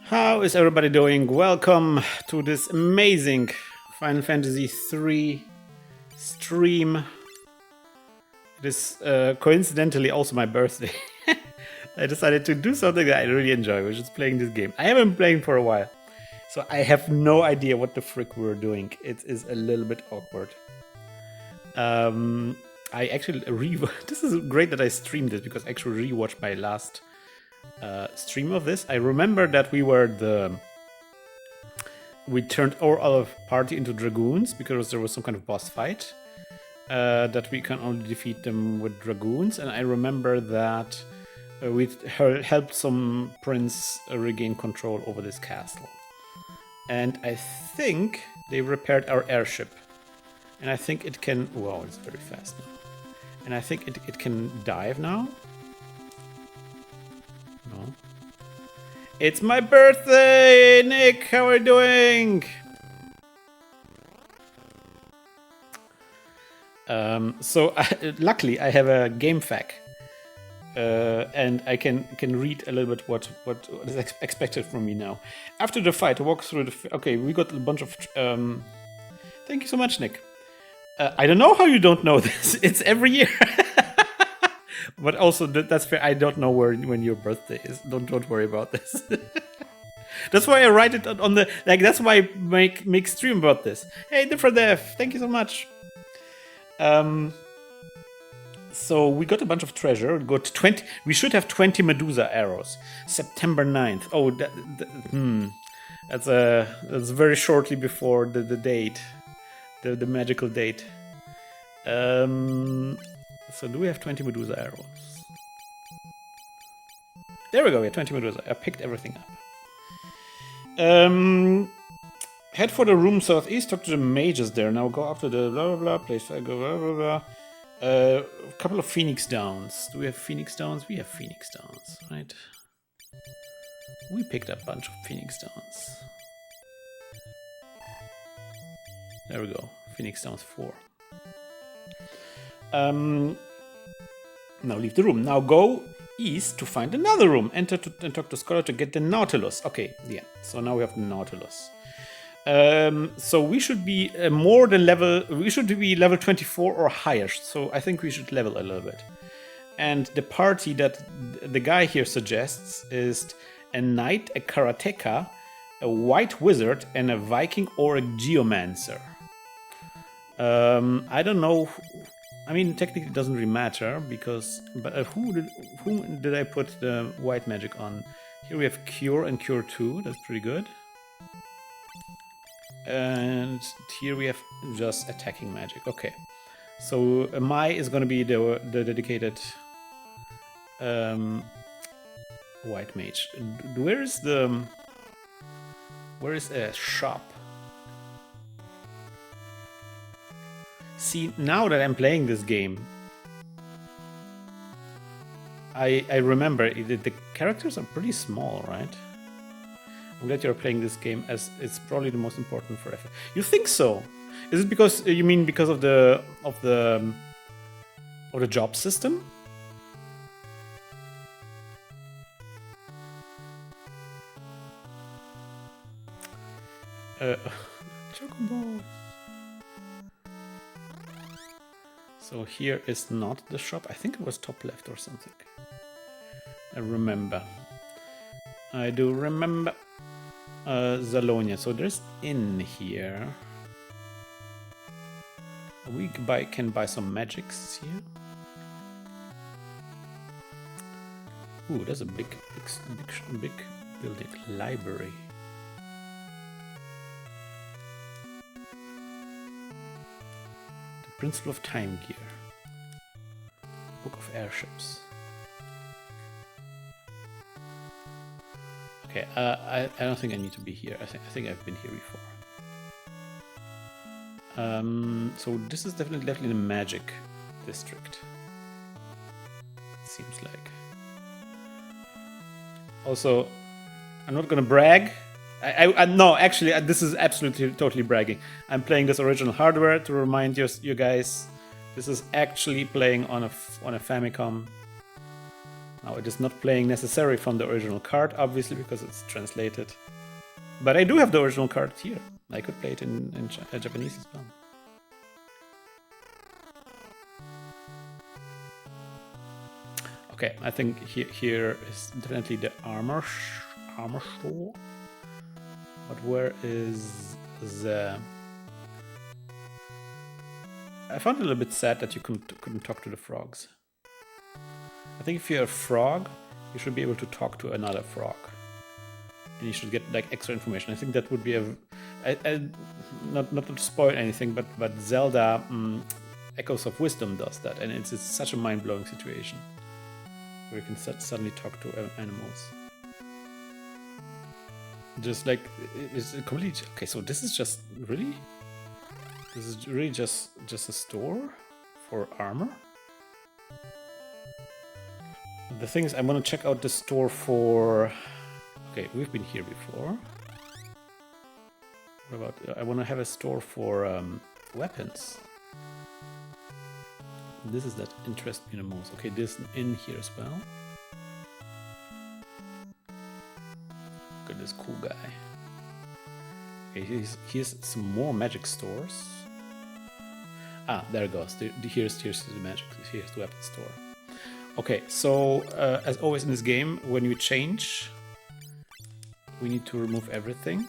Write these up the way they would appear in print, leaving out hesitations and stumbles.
How is everybody doing? Welcome to this amazing Final Fantasy III stream. It is coincidentally also my birthday. I decided to do something that I really enjoy, which is playing this game. I haven't been playing for a while, so I have no idea what the frick we're doing. It is a little bit awkward. I actually this is great that I streamed it because I actually rewatched my last stream of this. I remember that we turned our party into dragoons because there was some kind of boss fight that we can only defeat them with dragoons, and I remember that we helped some prince regain control over this castle, and I think they repaired our airship, and I think it can. Wow, it's very fast now, and I think it can dive now. No. It's my birthday, Nick! How are you doing? Luckily I have a game fac, and I can read a little bit what is expected from me now. After the fight, walk through the. Okay, we got a bunch of. Thank you so much, Nick. I don't know how you don't know this. It's every year. But also, that's fair. I don't know when your birthday is. Don't worry about this. That's why I write it on the That's why I make stream about this. Hey, different Dev, thank you so much. So we got a bunch of treasure. We got 20. We should have 20 Medusa arrows. September 9th. Oh, that's very shortly before the date, the magical date. So do we have 20 Medusa arrows? There we go, we have 20 Medusa. I picked everything up. Head for the room southeast, talk to the mages there. Now go up to the blah blah blah place. Go blah blah blah. A couple of Phoenix Downs. Do we have Phoenix Downs? We have Phoenix Downs, right? We picked up a bunch of Phoenix Downs. There we go. Phoenix Downs 4. Now leave the room. Now go east to find another room. Enter and talk to Scholar to get the Nautilus. Okay, yeah. So now we have the Nautilus. So we should be more than level. We should be level 24 or higher. So I think we should level a little bit. And the party that the guy here suggests is a knight, a karateka, a white wizard, and a Viking or a geomancer. I don't know. I mean, technically, it doesn't really matter because. But who did I put the white magic on? Here we have Cure and Cure 2. That's pretty good. And here we have just attacking magic. Okay, so Mai is going to be the dedicated white mage. Where is a shop? See, now that I'm playing this game, I remember the characters are pretty small, right? I'm glad you're playing this game as it's probably the most important for effort. You think so? Is it because you mean because of the job system? Chocobo. So here is not the shop. I think it was top left or something. I remember. I do remember. Zalonia. So there's inn here. We can buy some magics here. Ooh, there's a big building. Library. Principle of Time Gear. Book of Airships. Okay, I don't think I need to be here. I think I've been here before. So this is definitely the magic district. It seems like. Also, I'm not gonna brag. No, actually, this is absolutely totally bragging. I'm playing this original hardware to remind you guys. This is actually playing on a Famicom. Now it is not playing necessarily from the original card, obviously, because it's translated. But I do have the original card here. I could play it in Japanese as well. Okay, I think here is definitely the armor store. But where is the... I found it a little bit sad that you couldn't talk to the frogs. I think if you're a frog, you should be able to talk to another frog. And you should get like extra information. I think that would be not to spoil anything, but Zelda Echoes of Wisdom does that, and it's such a mind-blowing situation where you can suddenly talk to animals. Just like it's completely okay. So this is just really. This is really just a store for armor. The thing is, I want to check out the store for... Okay, we've been here before. What about... I want to have a store for weapons. This is that interests me the most. Okay, this in here as well. Look at this cool guy. Okay, here's some more magic stores. Ah, there it goes. Here's the magic. Here's the weapon store. Okay, so as always in this game, when you change, we need to remove everything.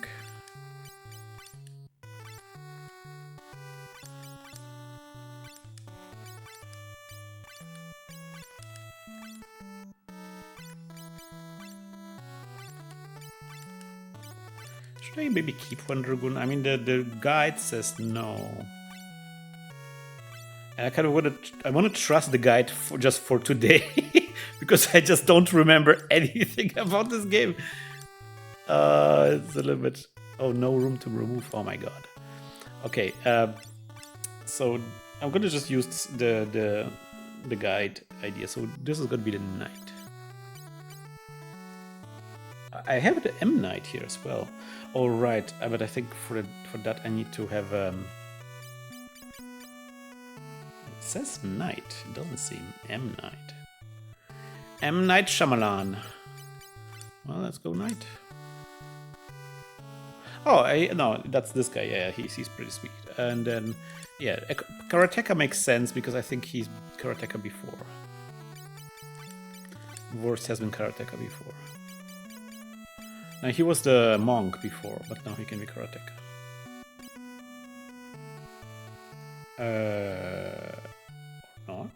Should I maybe keep one Dragoon? I mean, the guide says no. And I kind of want to trust the guide just for today because I just don't remember anything about this game. It's a little bit. Oh, no room to remove. Oh my god. Okay. So I'm gonna just use the guide idea. So this is gonna be the knight. I have the M knight here as well. All right, but I think for that I need to have. It says knight. It doesn't seem M knight. M Night Shyamalan. Well, let's go knight. Oh, no, that's this guy. Yeah, he's pretty sweet. And then, yeah, Karateka makes sense because I think he's Karateka before. Vorst has been Karateka before. Now he was the monk before, but now he can be Karateka. Or not.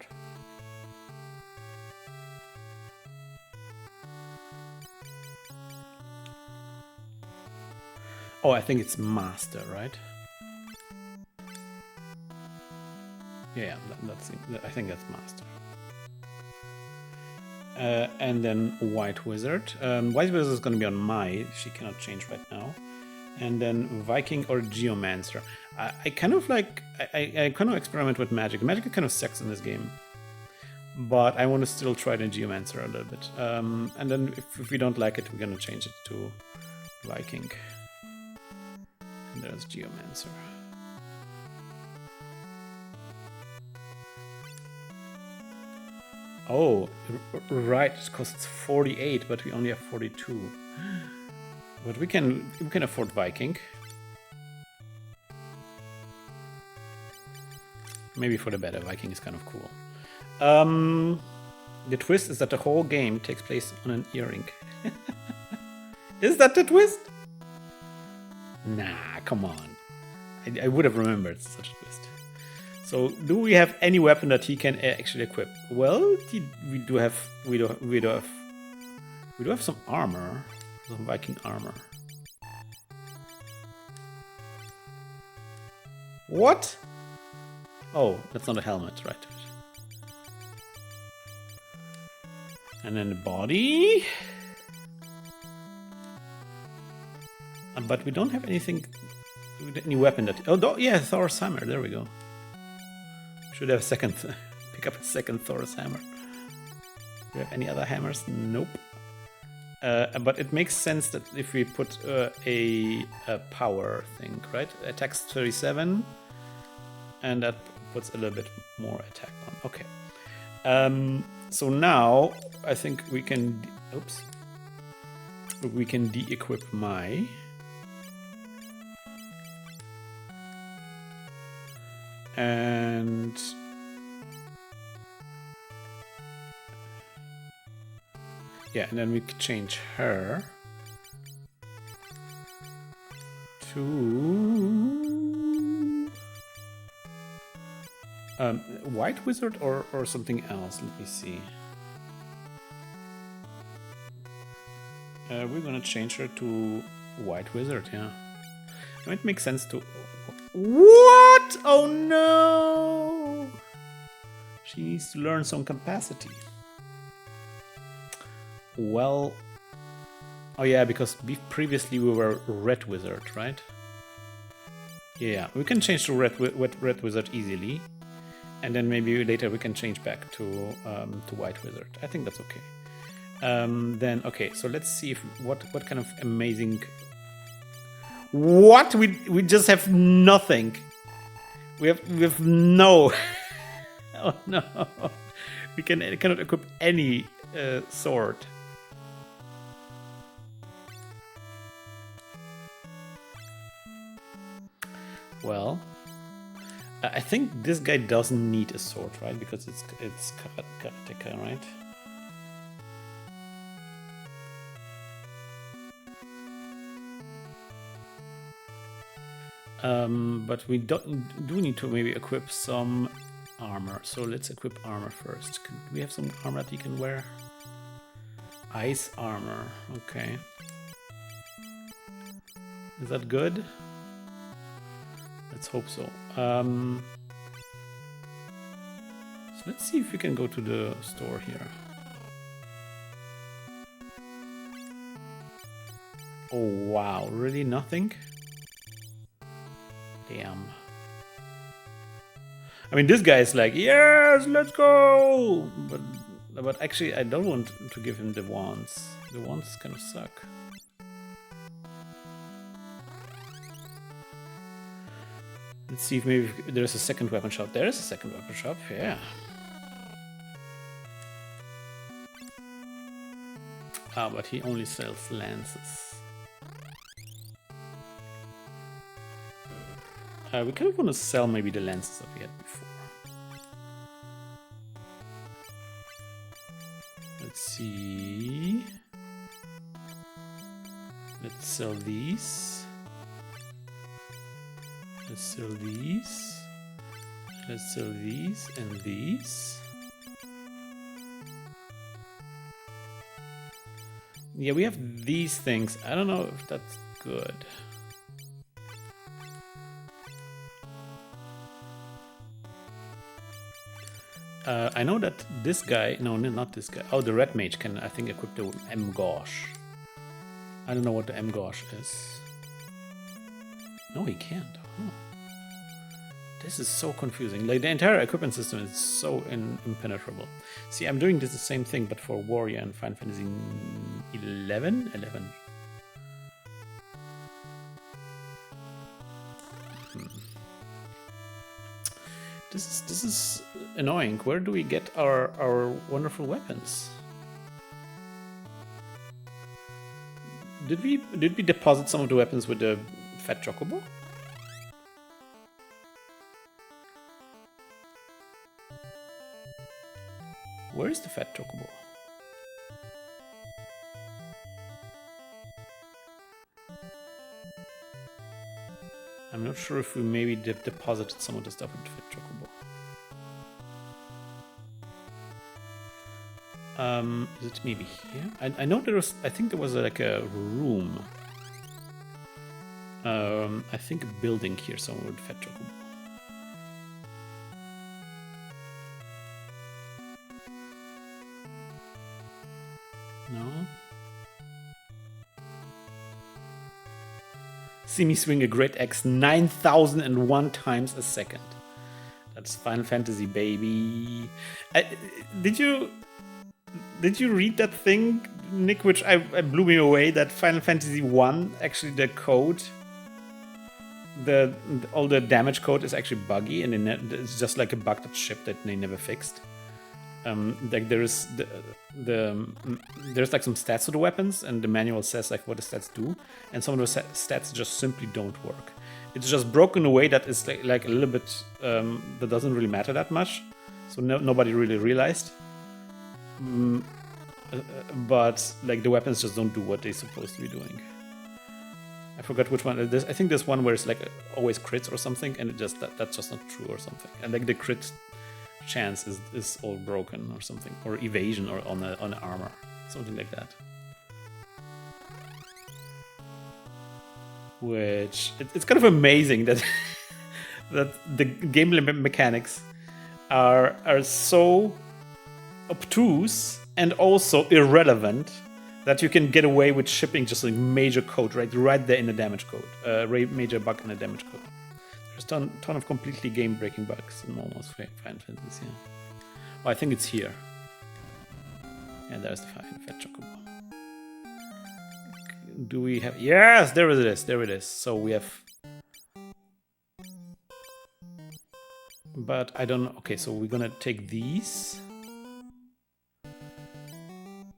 Oh, I think it's master, right? Yeah, I think that's master. And then white wizard. White wizard is going to be on Mai. She cannot change right now. And then Viking or Geomancer. I kind of like. I kind of experiment with magic. Magic kind of sucks in this game, but I want to still try the Geomancer a little bit. And then if we don't like it, we're going to change it to Viking. And there's Geomancer. Oh, right, because it's 48, but we only have 42. But we can afford Viking. Maybe for the better. Viking is kind of cool. The twist is that the whole game takes place on an earring. Is that the twist? Nah, come on. I would have remembered such a twist. So, do we have any weapon that he can actually equip? Well, we do have some armor, some Viking armor. What? Oh, that's not a helmet, right? And then the body. But we don't have anything, any weapon that. Oh, yeah, Thor's hammer. There we go. Should have a second. Pick up a second Thor's hammer. Do you have any other hammers? Nope. But it makes sense that if we put a power thing, right? Attacks 37, and that puts a little bit more attack on. Okay. So now I think we can. Oops. We can de-equip my. And yeah, and then we could change her to White Wizard or something else. Let me see. We're gonna change her to White Wizard, yeah. It makes sense to. What? Oh no! She needs to learn some capacity. Well. Oh yeah, because previously we were Red Wizard, right? Yeah, we can change to Red Wizard easily. And then maybe later we can change back to White Wizard. I think that's okay. Then okay, so let's see if what kind of amazing. What we just have nothing. We have no. Oh no, we cannot equip any sword. Well. I think this guy doesn't need a sword, right? Because it's karateka, right? But we do need to maybe equip some armor. So let's equip armor first. Do we have some armor that you can wear? Ice armor. Okay. Is that good? Let's hope so. So let's see if we can go to the store here. Oh wow, really nothing? Damn. I mean, this guy is like, yes, let's go! But actually, I don't want to give him the wands. The wands kind of suck. Let's see if maybe there's a second weapon shop. There is a second weapon shop, yeah. Ah, but he only sells lances. We kind of want to sell maybe the lances that we had before. Let's see. Let's sell these. Let's sell these. Let's sell these and these. Yeah, we have these things. I don't know if that's good. I know that this guy, no, not this guy. Oh, the red mage can, I think, equip the M-Gosh. I don't know what the M-Gosh is. No, he can't. Huh. This is so confusing. Like, the entire equipment system is so impenetrable. See, I'm doing this the same thing, but for Warrior and Final Fantasy 11? 11. This is annoying. Where do we get our wonderful weapons? Did we deposit some of the weapons with the fat chocobo? Where is the fat chocobo? I'm not sure if we maybe deposited some of the stuff with the fat chocobo. Is it maybe here? I know there was. I think there was like a room. I think a building here somewhere with fat chocobo. No. See me swing a great axe 9,001 times a second. That's Final Fantasy, baby. Did you read that thing, Nick, which I blew me away? That Final Fantasy 1, actually the code, all the damage code is actually buggy, and it's just like a bug that shipped that they never fixed. Like there's there's like some stats to the weapons, and the manual says like what the stats do, and some of the stats just simply don't work. It's just broken in a way that is like a little bit that doesn't really matter that much, so nobody really realized. But like the weapons just don't do what they're supposed to be doing. I forgot which one. I think there's one where it's like always crits or something, and it just that's just not true or something. And like the crit chance is all broken or something, or evasion or on the armor, something like that. Which it's kind of amazing that that the gameplay mechanics are so obtuse and also irrelevant that you can get away with shipping just a major code right there in the damage code, major bug in the damage code. There's a ton of completely game-breaking bugs in almost Final Fantasy. Yeah. Oh, I think it's here. Yeah, there's the Fat Chocobo. Do we have... Yes, there it is. There it is. So we have... But I don't know. Okay, so we're gonna take these.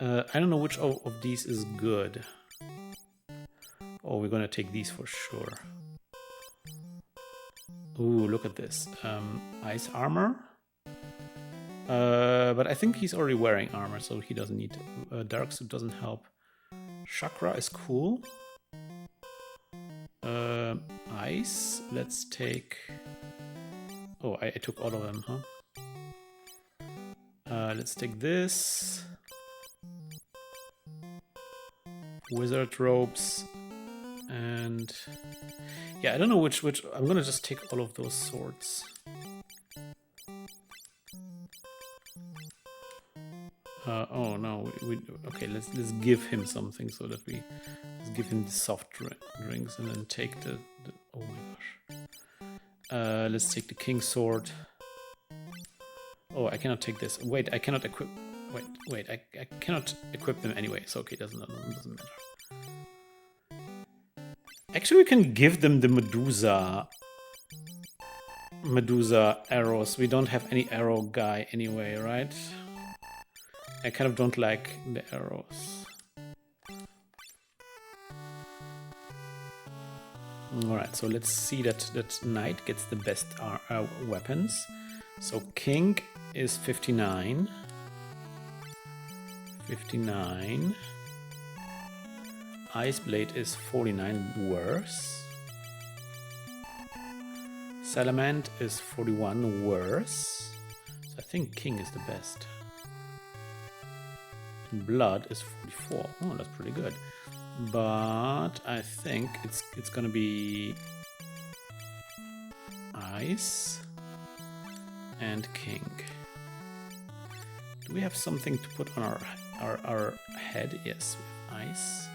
I don't know which of these is good. Oh, we're gonna take these for sure. Ooh, look at this. Ice armor. But I think he's already wearing armor, so he doesn't need to. Dark suit doesn't help. Chakra is cool. Ice. Let's take... Oh, I took all of them, huh? Let's take this. Wizard robes. And... Yeah, I don't know which... I'm gonna just take all of those swords. Oh no, okay, let's give him something so that let's give him the soft drinks and then take the oh my gosh. Let's take the king's sword. Oh, I cannot take this. Wait, I cannot equip. Wait, I cannot equip them anyway. So okay, doesn't matter. Actually, we can give them the Medusa arrows. We don't have any arrow guy anyway, right? I kind of don't like the arrows. Alright, so let's see that knight gets the best weapons. So king is 59. 59. Ice blade is 49 worse. Salamand is 41 worse. So I think king is the best. Blood is 44. Oh, that's pretty good. But I think it's gonna be ice and king. Do we have something to put on our head? Yes, we have ice.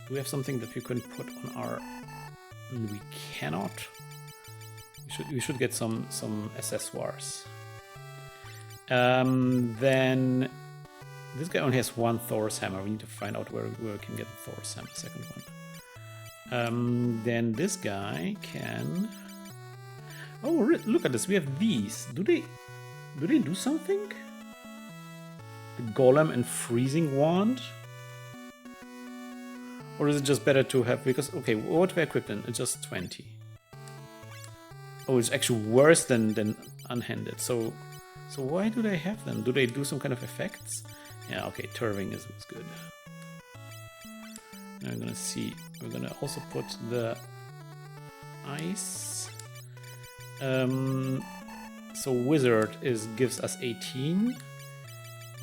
Do we have something that we can put on our... We cannot. We should get some accessoires. Then this guy only has one Thor's hammer. We need to find out where we can get the Thor's hammer, second one. Then this guy can... Oh, look at this. We have these. Do they do something? The golem and freezing wand? Or is it just better to have... Because, okay, what we equipped in? It's just 20. Oh, it's actually worse than unhanded. So why do they have them? Do they do some kind of effects? Yeah, okay, turving is good. Now I'm gonna see. We're gonna also put the ice. So wizard gives us 18.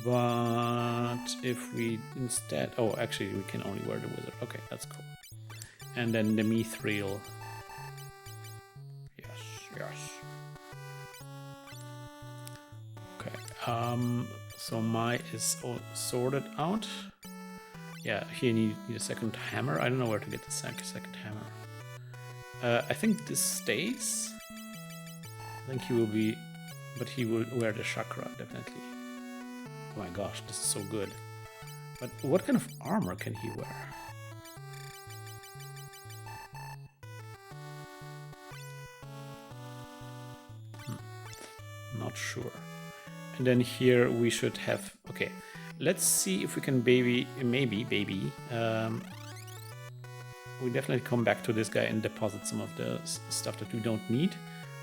But if we instead... Oh, actually, we can only wear the wizard. Okay, that's cool. And then the mithril. Yes. Okay. So my is all sorted out. Yeah, here you need a second hammer. I don't know where to get the second hammer. I think this stays. I think he will be... But he will wear the chakra, definitely. Oh my gosh, this is so good. But what kind of armor can he wear? Not sure. And then here we should have, okay, let's see if we can maybe, we definitely come back to this guy and deposit some of the stuff that we don't need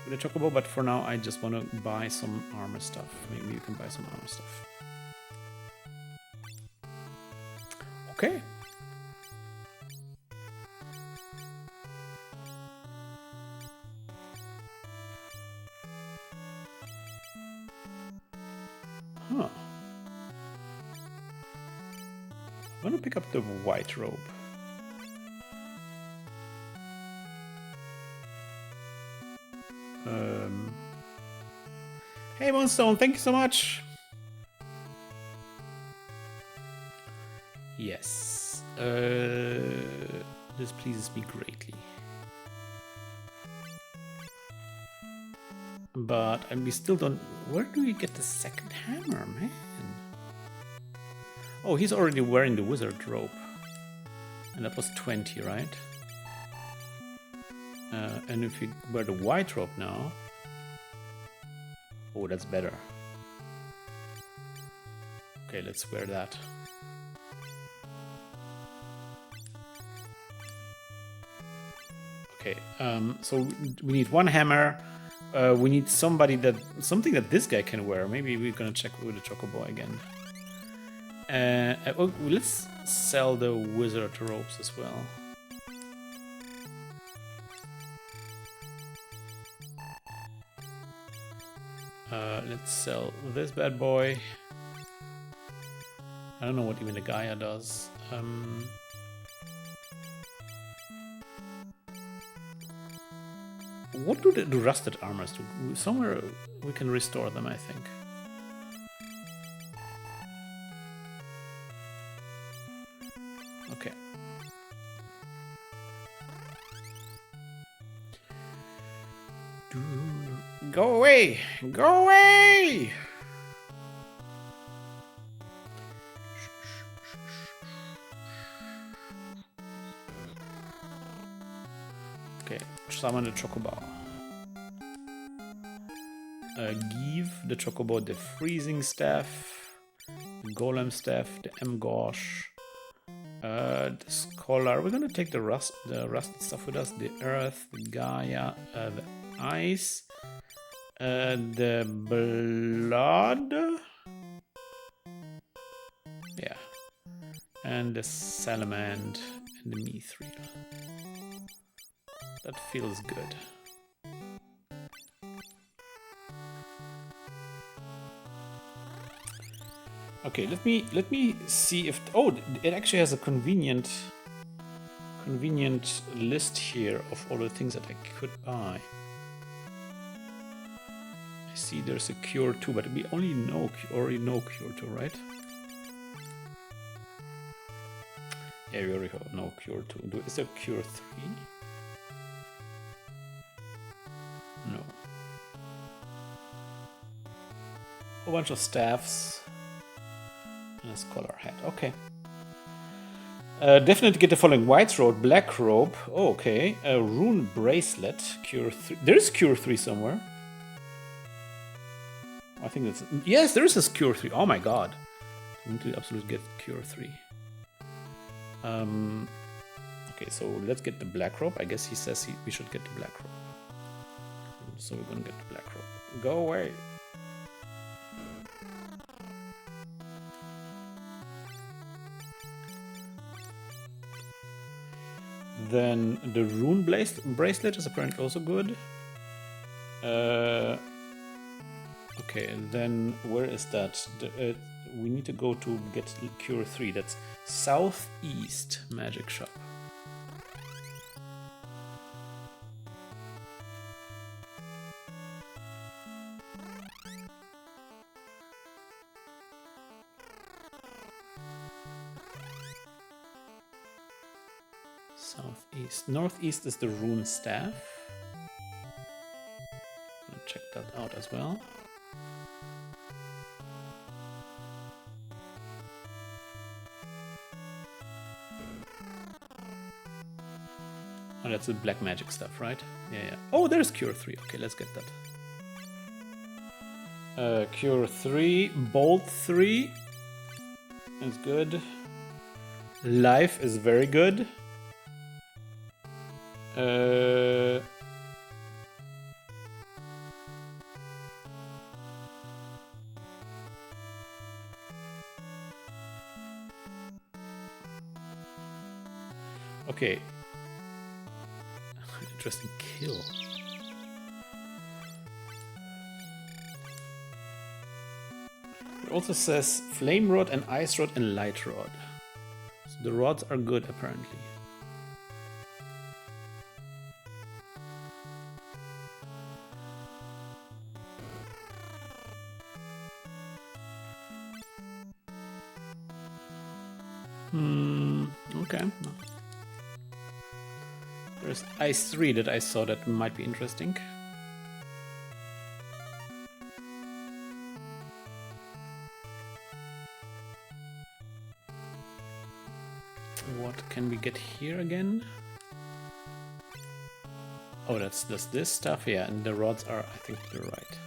with the chocobo, but for now I just want to buy some armor stuff. Maybe you can buy some armor stuff. Okay. Huh. I'm gonna pick up the white robe. Hey Moonstone, thank you so much. Yes. This pleases me greatly. But we still don't... Where do we get the second hammer, man? Oh, he's already wearing the wizard robe. And that was 20, right? And if we wear the white robe now... Oh, that's better. Okay, let's wear that. Okay, so we need one hammer. We need something that this guy can wear. Maybe we're gonna check with the chocobo again. Oh, let's sell the wizard robes as well. Let's sell this bad boy. I don't know what even the Gaia does. What do the rusted armors do? Somewhere we can restore them, I think. Okay. Go away! Go away! Okay, summon the chocobo. Give the chocobo the freezing staff, the golem staff, the M-Gosh, the scholar. We're gonna take the rusted stuff with us, the earth, the Gaia, the ice, the blood, yeah, and the salamand and the mithril. That feels good. Okay, let me see if it actually has a convenient list here of all the things that I could buy. I see there's a cure 2, but we already know cure 2, right? Yeah, we already know cure 2. Is there cure 3? No. A bunch of staffs. And a scholar hat. Okay. Definitely get the following: white robe, black robe. Oh, okay. A rune bracelet. Cure 3. There is cure 3 somewhere. I think that's... Yes, there is a cure 3. Oh my god. We need to absolutely get cure 3. Okay, so let's get the black robe. I guess he says we should get the black robe. So we're gonna get the black robe. Go away. Then the rune bracelet is apparently also good. Okay, and then where is that? We need to go to get cure 3. That's southeast magic shop. Southeast. Northeast is the rune staff. I'll check that out as well. Oh, that's the black magic stuff, right? Yeah, yeah. Oh, there's cure 3. Okay, let's get that. Cure 3, Bolt 3. That's good. Life is very good. Okay. Interesting kill. It also says Flame Rod and Ice Rod and Light Rod. So the rods are good apparently. Okay. There's Ice 3 that I saw that might be interesting. What can we get here again? Oh, that's just this stuff, yeah, and the rods are, I think, you're right.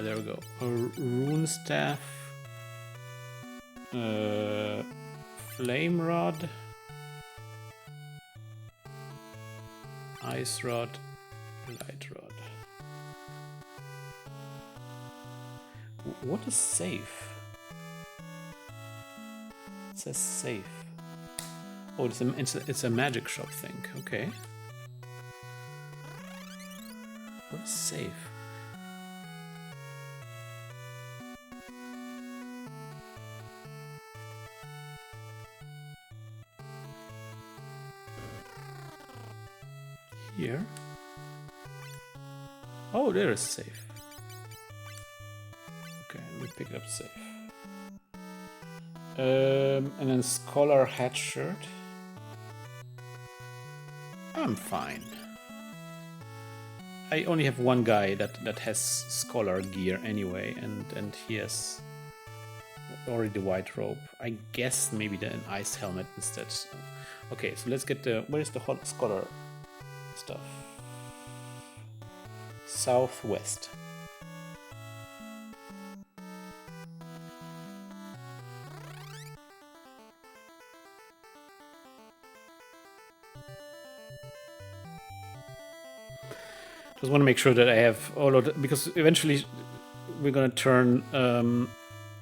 There we go. A rune staff, flame rod, ice rod, light rod. What is safe? It says safe. Oh, it's a magic shop thing. Okay. What is safe? Here. Oh, there is safe. Okay, we pick up safe. And then Scholar hat shirt. I'm fine. I only have one guy that has Scholar gear anyway, and he has already the white robe. I guess maybe an ice helmet instead. Okay, so let's get the... Where's the hot Scholar stuff? Southwest. Just want to make sure that I have all of the, because eventually we're gonna turn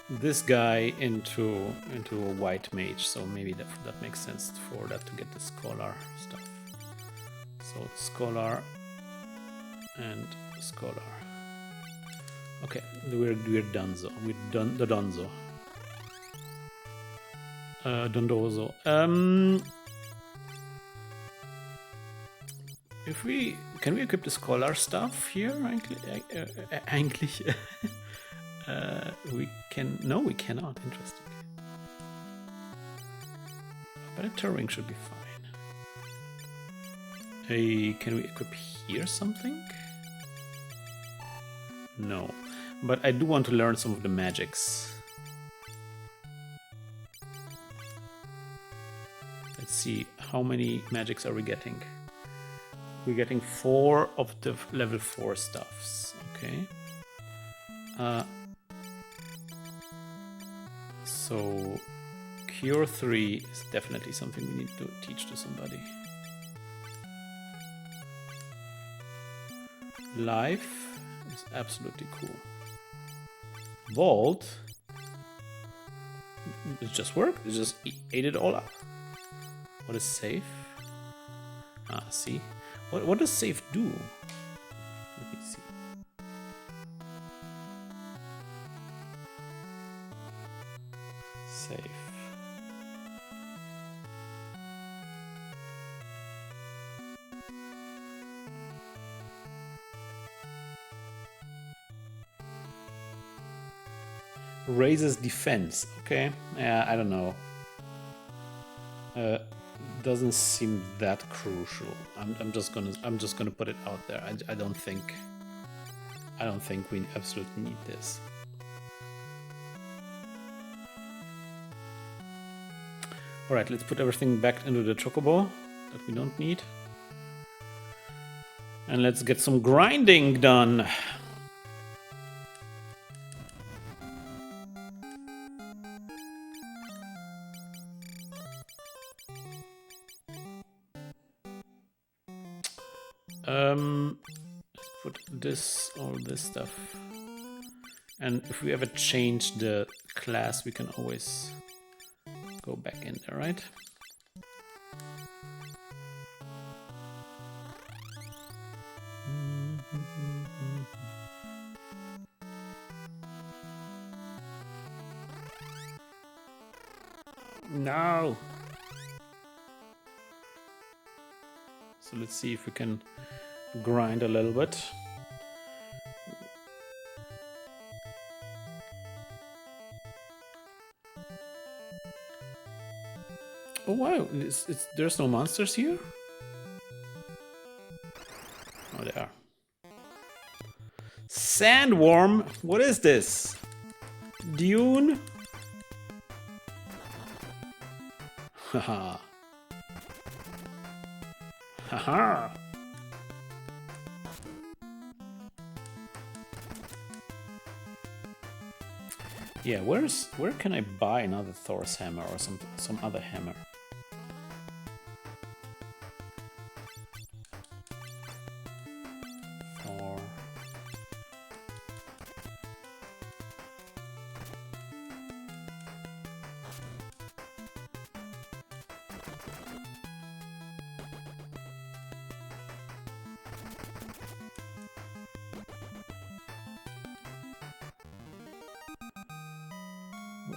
this guy into a white mage, so maybe that makes sense for that to get the Scholar stuff. So Scholar and Scholar. Okay, we're donezo. We're done the donzo. Dondozo. If we can we equip the Scholar stuff here? Eigentlich, we can. No, we cannot. Interesting. But a Turing should be fine. Hey, can we equip here something? No, but I do want to learn some of the magics. Let's see, how many magics are we getting? We're getting 4 of the level 4 stuffs. Okay. So Cure 3 is definitely something we need to teach to somebody. Life is absolutely cool. Vault, it just worked. It just ate it all up. What is safe? Ah, see. What does safe do? Let me see. Safe. Raises defense. Okay. Yeah, I don't know. Doesn't seem that crucial. I'm just gonna put it out there. I don't think we absolutely need this. Alright, let's put everything back into the chocobo that we don't need. And let's get some grinding done. Let's put all this stuff. And if we ever change the class, we can always go back in there, right? No! So let's see if we can grind a little bit. Oh wow, there's no monsters here? Oh, there are. Sandworm? What is this? Dune? Haha. Haha. Yeah, where can I buy another Thor's hammer or some other hammer? Thor.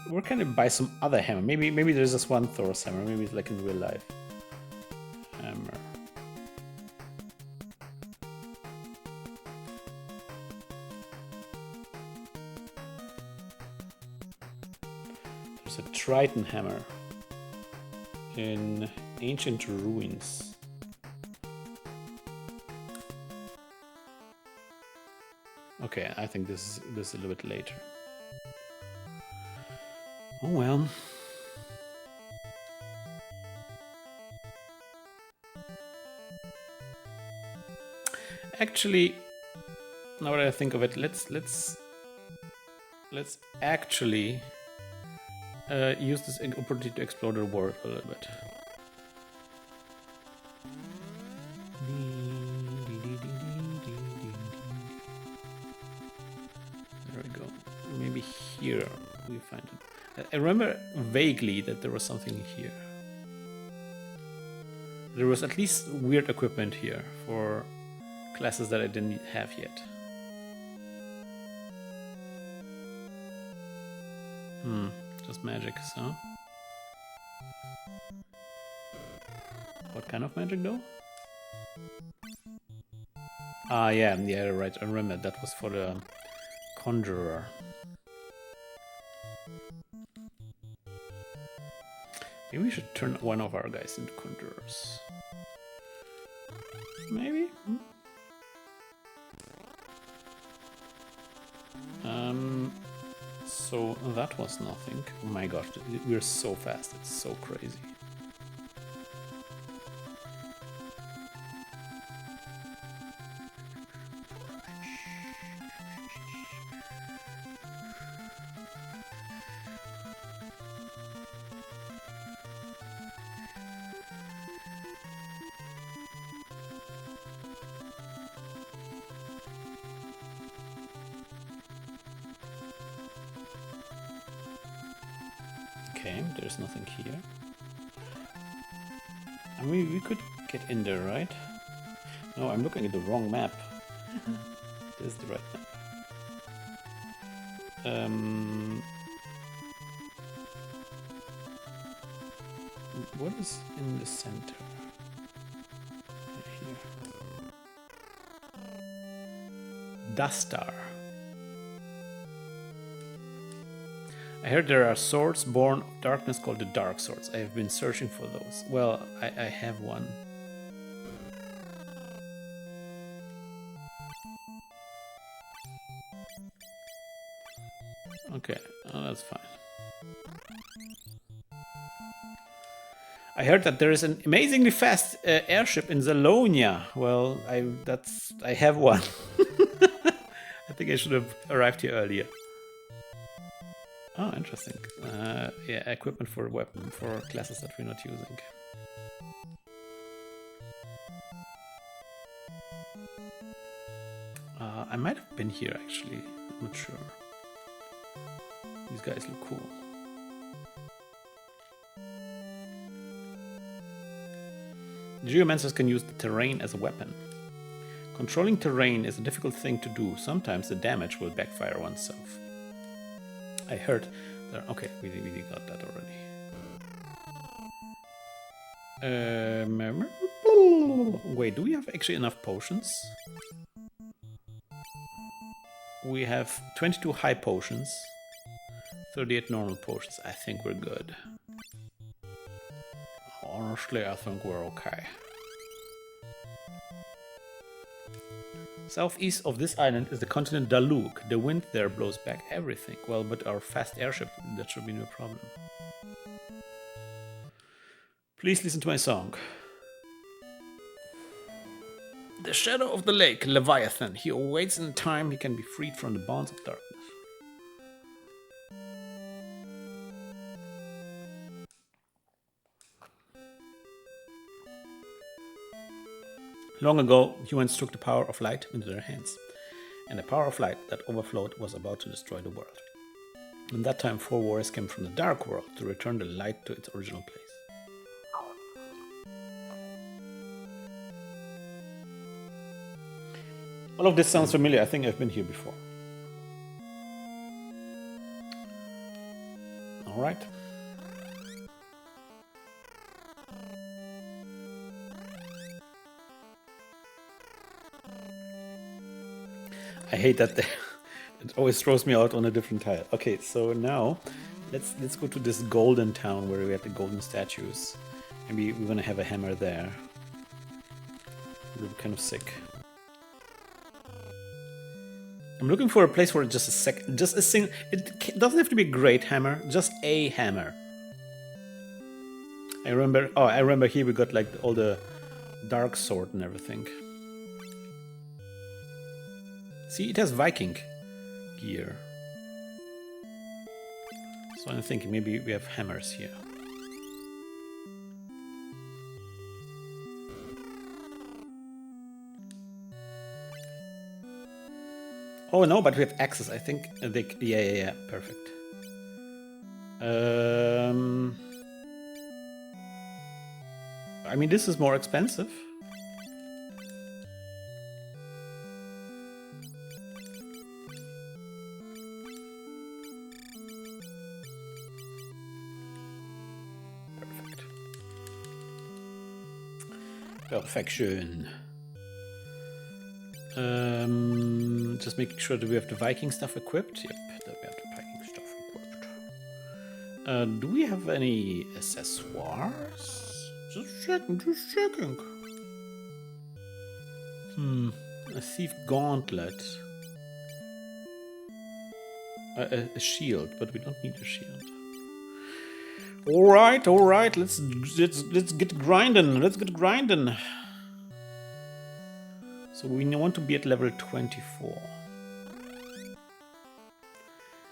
Where can I buy some other hammer? Maybe there's just one Thor's hammer. Maybe it's like in real life. Hammer. There's a Triton hammer in ancient ruins. Okay, I think this is a little bit later. Oh well. Actually, now that I think of it, let's actually use this opportunity to explore the world a little bit. There we go. Maybe here we find it. I remember vaguely that there was something here. There was at least weird equipment here for classes that I didn't have yet. Just magic, so. What kind of magic though? Ah, yeah, right. I remember that was for the conjurer. Maybe we should turn one of our guys into conjurers. Maybe? So that was nothing. Oh my gosh, we're so fast, it's so crazy. Okay, there's nothing here. I mean, we could get in there, right? No, I'm looking at the wrong map. This is the right map. What is in the center? Right here. Dustar. I heard there are swords born of darkness called the Dark Swords. I have been searching for those. Well, I have one. Okay, oh, that's fine. I heard that there is an amazingly fast airship in Zalonia. Well, I have one. I think I should have arrived here earlier. Oh, interesting. Yeah, equipment for classes that we're not using. I might have been here actually. I'm not sure. These guys look cool. Geomancers can use the terrain as a weapon. Controlling terrain is a difficult thing to do. Sometimes the damage will backfire oneself. I heard that. Okay, we got that already. Wait, do we have actually enough potions? We have 22 high potions, 38 normal potions. I think we're good. Honestly, I think we're okay. Southeast of this island is the continent Daluk. The wind there blows back everything. Well, but our fast airship, that should be no problem. Please listen to my song. The shadow of the lake, Leviathan. He awaits in time he can be freed from the bonds of darkness. Long ago, humans took the power of light into their hands, and the power of light that overflowed was about to destroy the world. In that time, 4 warriors came from the dark world to return the light to its original place. All of this sounds familiar. I think I've been here before. All right. I hate that it always throws me out on a different tile. Okay, so now let's go to this golden town where we have the golden statues. Maybe we're gonna have a hammer there. It'll be kind of sick. I'm looking for a place where just a single. It doesn't have to be a great hammer, just a hammer. I remember here we got like all the dark sword and everything. See, it has Viking gear. So I'm thinking maybe we have hammers here. Oh no, but we have axes. I think yeah, perfect. I mean, this is more expensive. Perfect. Perfection. Just making sure that we have the Viking stuff equipped. Yep, that we have the Viking stuff equipped. Do we have any accessoires? Just checking. A thief gauntlet. A shield, but we don't need a shield. All right. Let's get grinding. So we want to be at level 24.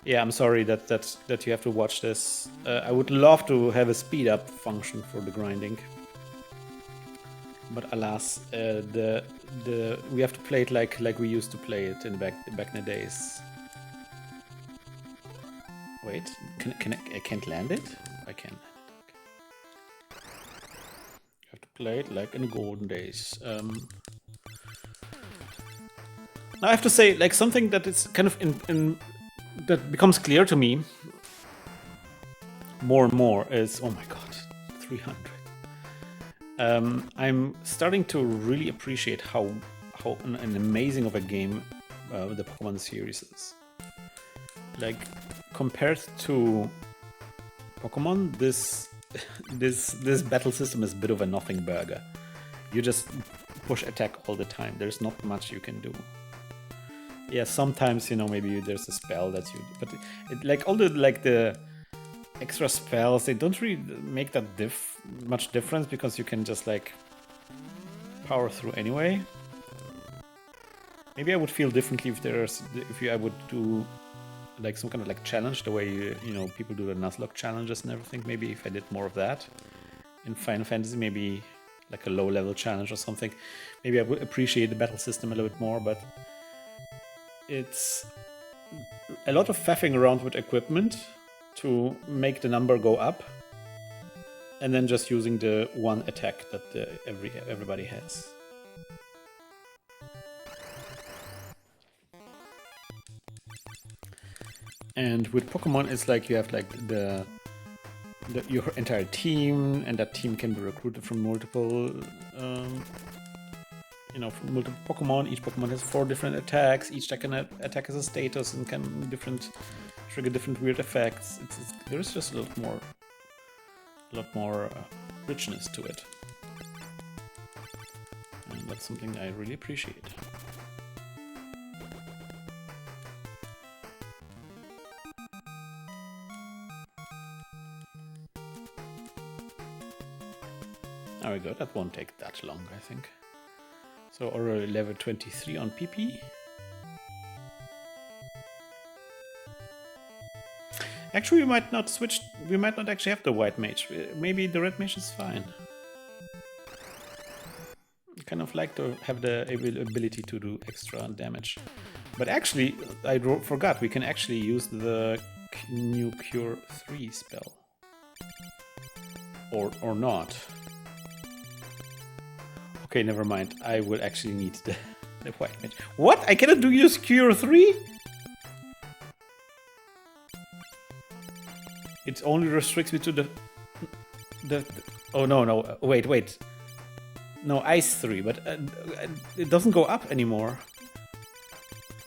Yeah, I'm sorry that you have to watch this. I would love to have a speed up function for the grinding, but alas, we have to play it like we used to play it in back in the days. Wait, I can't land it? I can. You have to play it like in the golden days. Now I have to say, like, something that is kind of that becomes clear to me more and more is, oh my god, 300. I'm starting to really appreciate how an amazing of a game the Pokemon series is. Like, compared to Pokemon, this battle system is a bit of a nothing burger. You just push attack all the time. There's not much you can do. Yeah, sometimes, you know, maybe there's a spell that you, but like all the extra spells, they don't really make that much difference because you can just like power through anyway. Maybe I would feel differently if I would do like some kind of like challenge, the way you know people do the Nuzlocke challenges and everything. Maybe if I did more of that in Final Fantasy, maybe like a low-level challenge or something. Maybe I would appreciate the battle system a little bit more, but it's a lot of faffing around with equipment to make the number go up, and then just using the one attack that everybody has. And with Pokemon, it's like you have like your entire team, and that team can be recruited from multiple, from multiple Pokemon. Each Pokemon has 4 different attacks. Each attack has a status and can trigger different weird effects. There is just a lot more richness to it, and that's something I really appreciate. There we go, that won't take that long, I think. So already level 23 on PP. Actually, we might not actually have the white mage. Maybe the red mage is fine. I kind of like to have the ability to do extra damage. But actually, I forgot, we can actually use the new Cure 3 spell. Or not. Okay, never mind. I will actually need the white mage. What? I cannot use Cure 3? It only restricts me to the oh no, wait. No, Ice 3, but it doesn't go up anymore.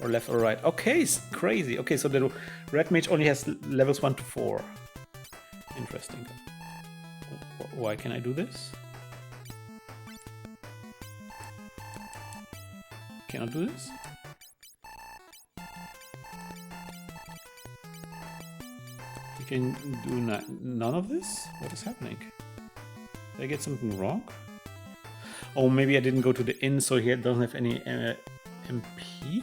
Or left or right. Okay, it's crazy. Okay, so the red mage only has levels 1 to 4. Interesting. Why can I do this? Can I do this? You can do none of this? What is happening? Did I get something wrong? Oh, maybe I didn't go to the inn, so he doesn't have any MP?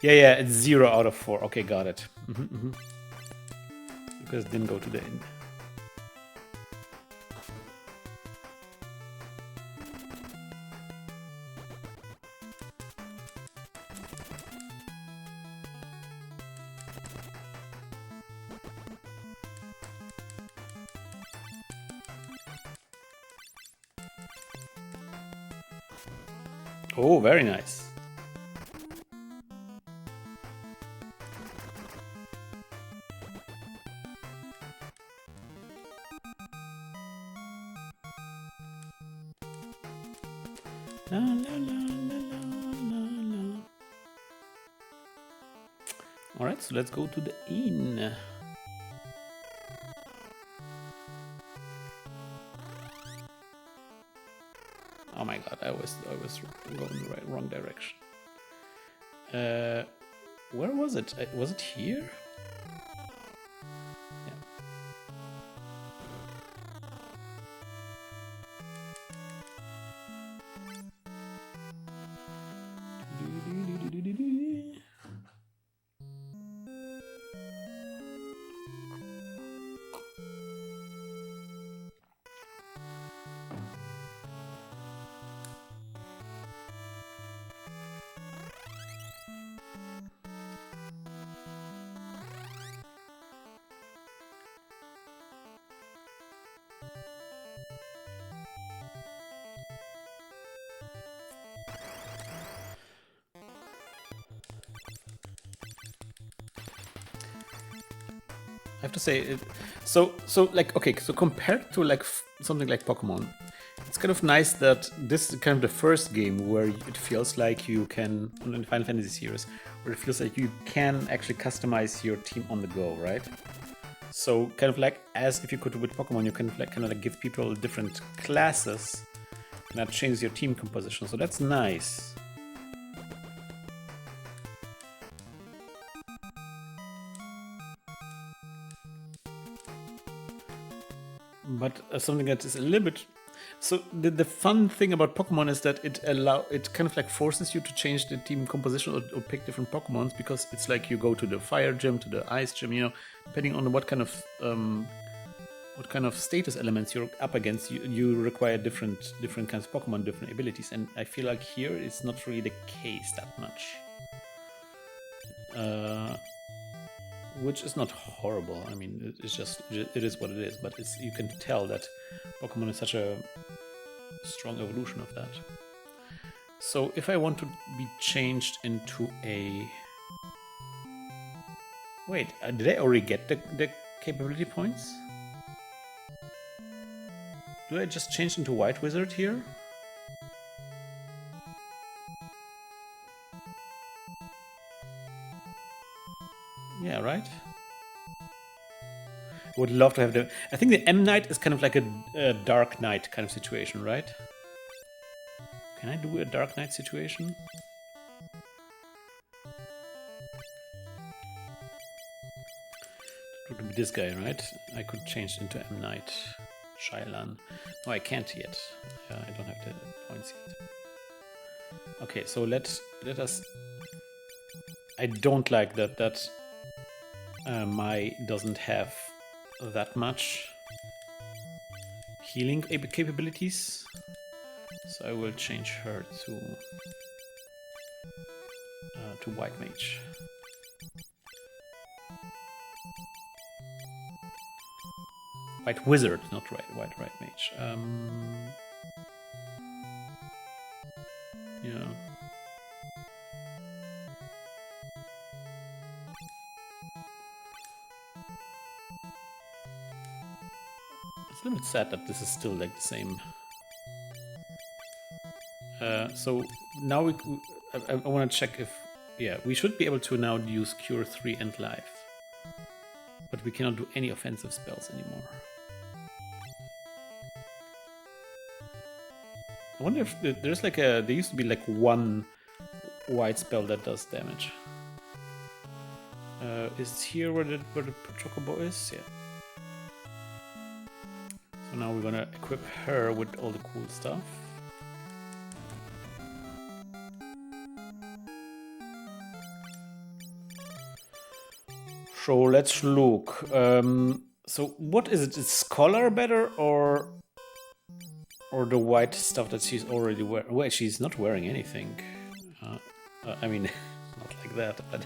Yeah, it's 0 out of 4. Okay, got it. Because it didn't go to the inn. Oh, very nice. La, la, la, la. All right, so let's go to the inn. Oh my god, I was going the wrong direction. Where was it? Was it here? Yeah. I have to say, so like, okay, so compared to like something like Pokemon, it's kind of nice that this is kind of the first game where it feels like you can, in the Final Fantasy series, where it feels like you can actually customize your team on the go, right? So kind of like as if you could with Pokemon, you can kind of like give people different classes and that changes your team composition. So that's nice. But something that is a little bit. So the fun thing about Pokemon is that it kind of like forces you to change the team composition or pick different Pokemons, because it's like you go to the fire gym, to the ice gym, depending on what kind of status elements you're up against, you require different kinds of Pokemon, different abilities, and I feel like here it's not really the case that much. Which is not horrible. I mean, it's just, it is what it is, but you can tell that Pokemon is such a strong evolution of that. So if I want to be changed into a... Wait, did I already get the capability points? Do I just change into White Wizard here? Yeah, right? Would love to have the... I think the M Knight is kind of like a Dark Knight kind of situation, right? Can I do a Dark Knight situation? It would be this guy, right? I could change into M Knight. Shylan. No, I can't yet. I don't have the points yet. Okay, so let us... I don't like that Mai doesn't have that much healing capabilities, so I will change her to White Mage. White Wizard, not White Mage. Yeah. It's a little bit sad that this is still like the same. So now I want to check if... Yeah, we should be able to now use Cure 3 and Life. But we cannot do any offensive spells anymore. I wonder if there's like there used to be like one white spell that does damage. Is it here where the Chocobo is? Yeah. So now we're gonna equip her with all the cool stuff. So let's look. So what is it? Is Scholar better or the white stuff that she's already wearing? Wait, she's not wearing anything. I mean, not like that, but...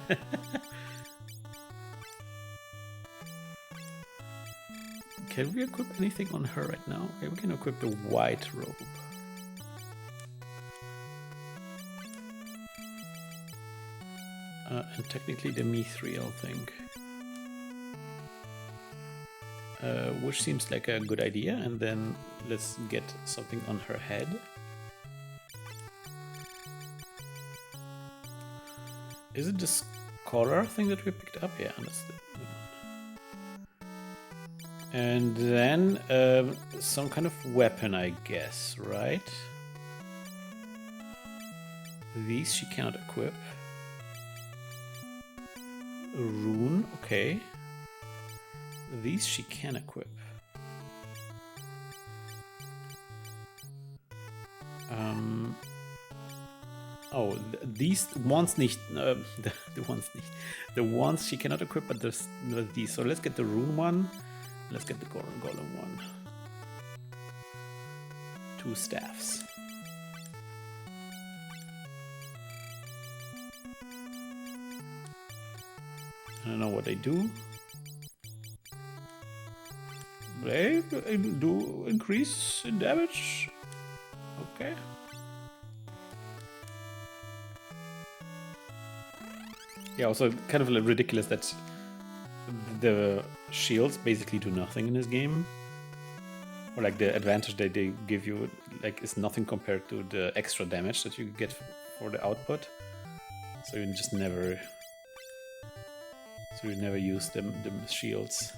Can we equip anything on her right now? Okay, we can equip the white robe. And technically the Mithril thing. Which seems like a good idea, and then let's get something on her head. Is it the Scholar thing that we picked up? Yeah, that's the one. And then some kind of weapon, I guess, right? These she cannot equip. A rune, okay. These she can equip. Oh, these ones nicht. The ones nicht. The ones she cannot equip, but there's these. So let's get the rune one. Let's get the golem one. 2 staffs. I don't know what they do. They do increase in damage. Okay. Yeah, also kind of ridiculous that the shields basically do nothing in this game. Or like the advantage that they give you like is nothing compared to the extra damage that you get for the output. So you just never... So you never use the shields.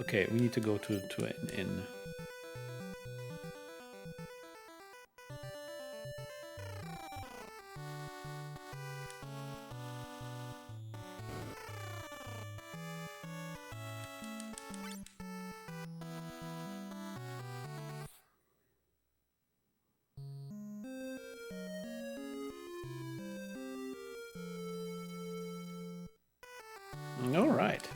Okay, we need to go to an inn. All right.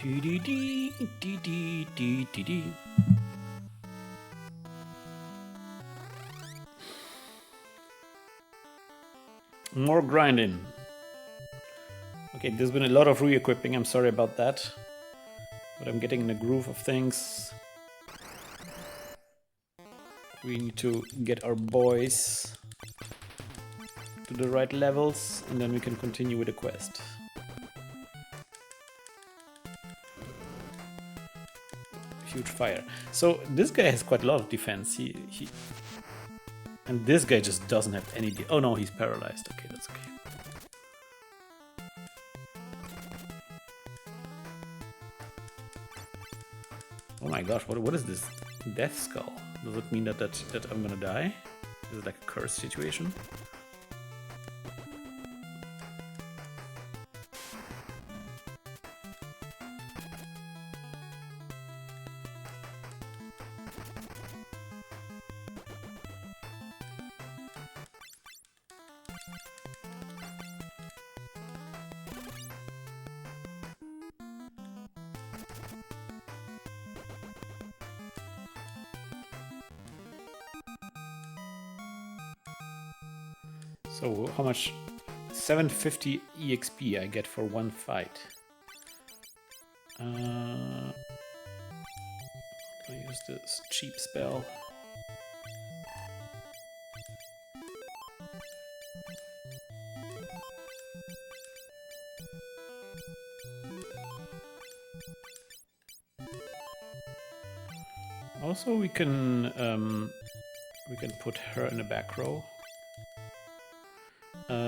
Dee. More grinding. Okay, there's been a lot of re-equipping. I'm sorry about that, but I'm getting in the groove of things. We need to get our boys to the right levels, and then we can continue with the quest. Huge fire. So this guy has quite a lot of defense. He and this guy just doesn't have any. Oh no, he's paralyzed. Okay, that's okay. Oh my gosh, what is this death skull? Does it mean that I'm gonna die? Is it like a curse situation? So how much? 750 EXP I get for one fight. Can I use this cheap spell? Also, we can put her in the back row.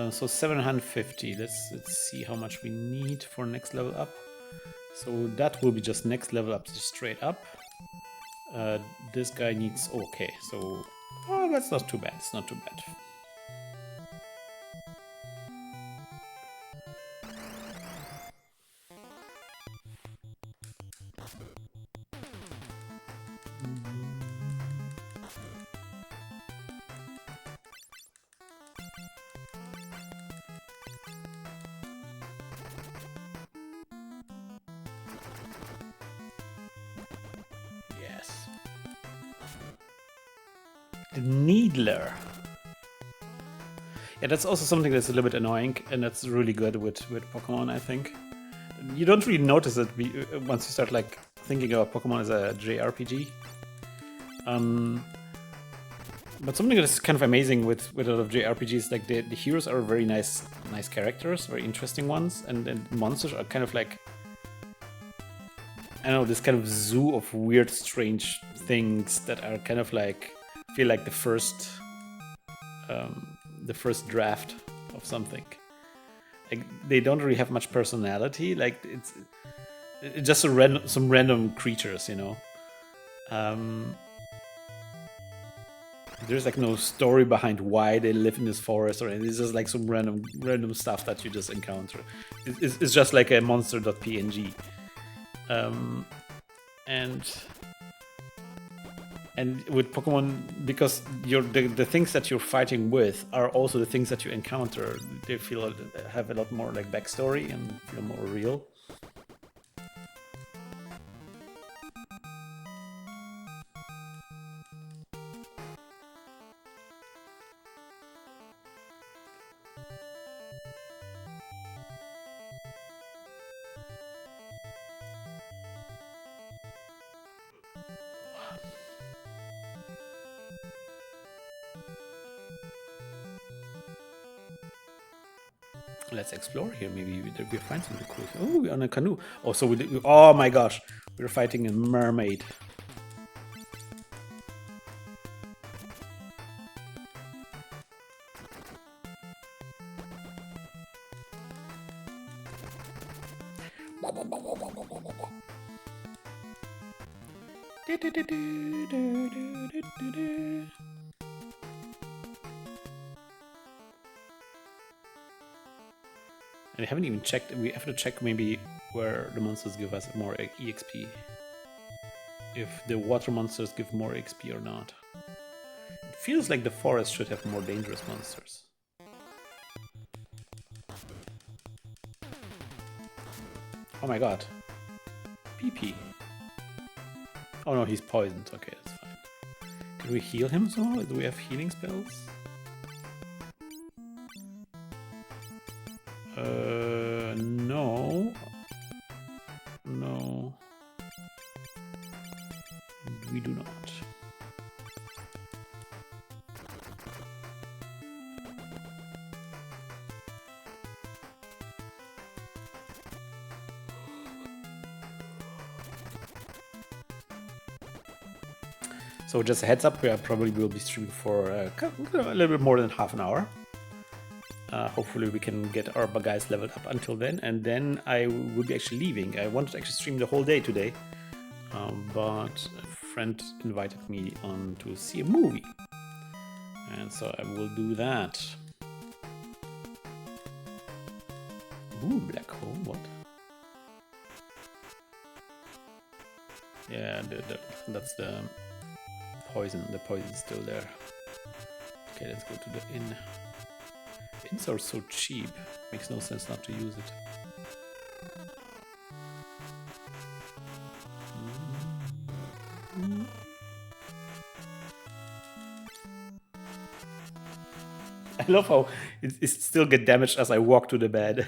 So 750. Let's see how much we need for next level up. So that will be just next level up, just straight up. This guy needs okay. So that's not too bad. It's not too bad. The Needler. Yeah, that's also something that's a little bit annoying, and that's really good with Pokemon, I think. You don't really notice it once you start like thinking about Pokemon as a JRPG. But something that's kind of amazing with a lot of JRPGs, like the heroes are very nice characters, very interesting ones, and monsters are kind of like, I don't know, this kind of zoo of weird, strange things that are kind of like feel like the first draft of something. Like they don't really have much personality. Like it's just some random creatures, you know. There's like no story behind why they live in this forest or anything. It's just like some random stuff that you just encounter. It's just like a monster.png. And with Pokemon, because the things that you're fighting with are also the things that you encounter, they have a lot more like backstory and feel more real. Let's explore here. Maybe we'll find something cool. Oh, we're on a canoe. Oh, so oh my gosh, we're fighting a mermaid. And we haven't even checked. We have to check maybe where the monsters give us more EXP. If the water monsters give more XP or not. It feels like the forest should have more dangerous monsters. Oh my god. PP. Oh no, he's poisoned. Okay, that's fine. Can we heal him somehow? Do we have healing spells? No. No. We do not. So just a heads up, we probably will be streaming for a little bit more than half an hour. Hopefully we can get our guys leveled up until then, and then I will be actually leaving. I wanted to actually stream the whole day today, but a friend invited me on to see a movie, and so I will do that. Ooh, black hole, what? Yeah, that's the poison. The poison's still there. Okay, let's go to the inn. Inns are so cheap. Makes no sense not to use it. I love how it still get damaged as I walk to the bed.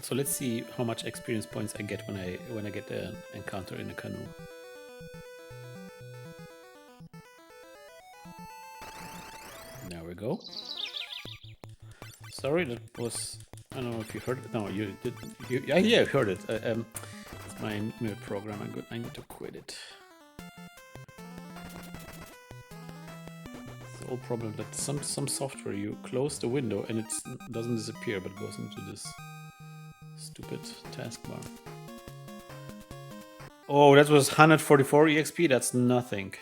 So let's see how much experience points I get when I get an encounter in a canoe. There we go. Sorry, that was, I don't know if you heard it. No, you did. Yeah, you heard it. It's my email program. I need to quit it. It's the old problem that some software, you close the window and it doesn't disappear but goes into this stupid taskbar. Oh, that was 144 EXP? That's nothing.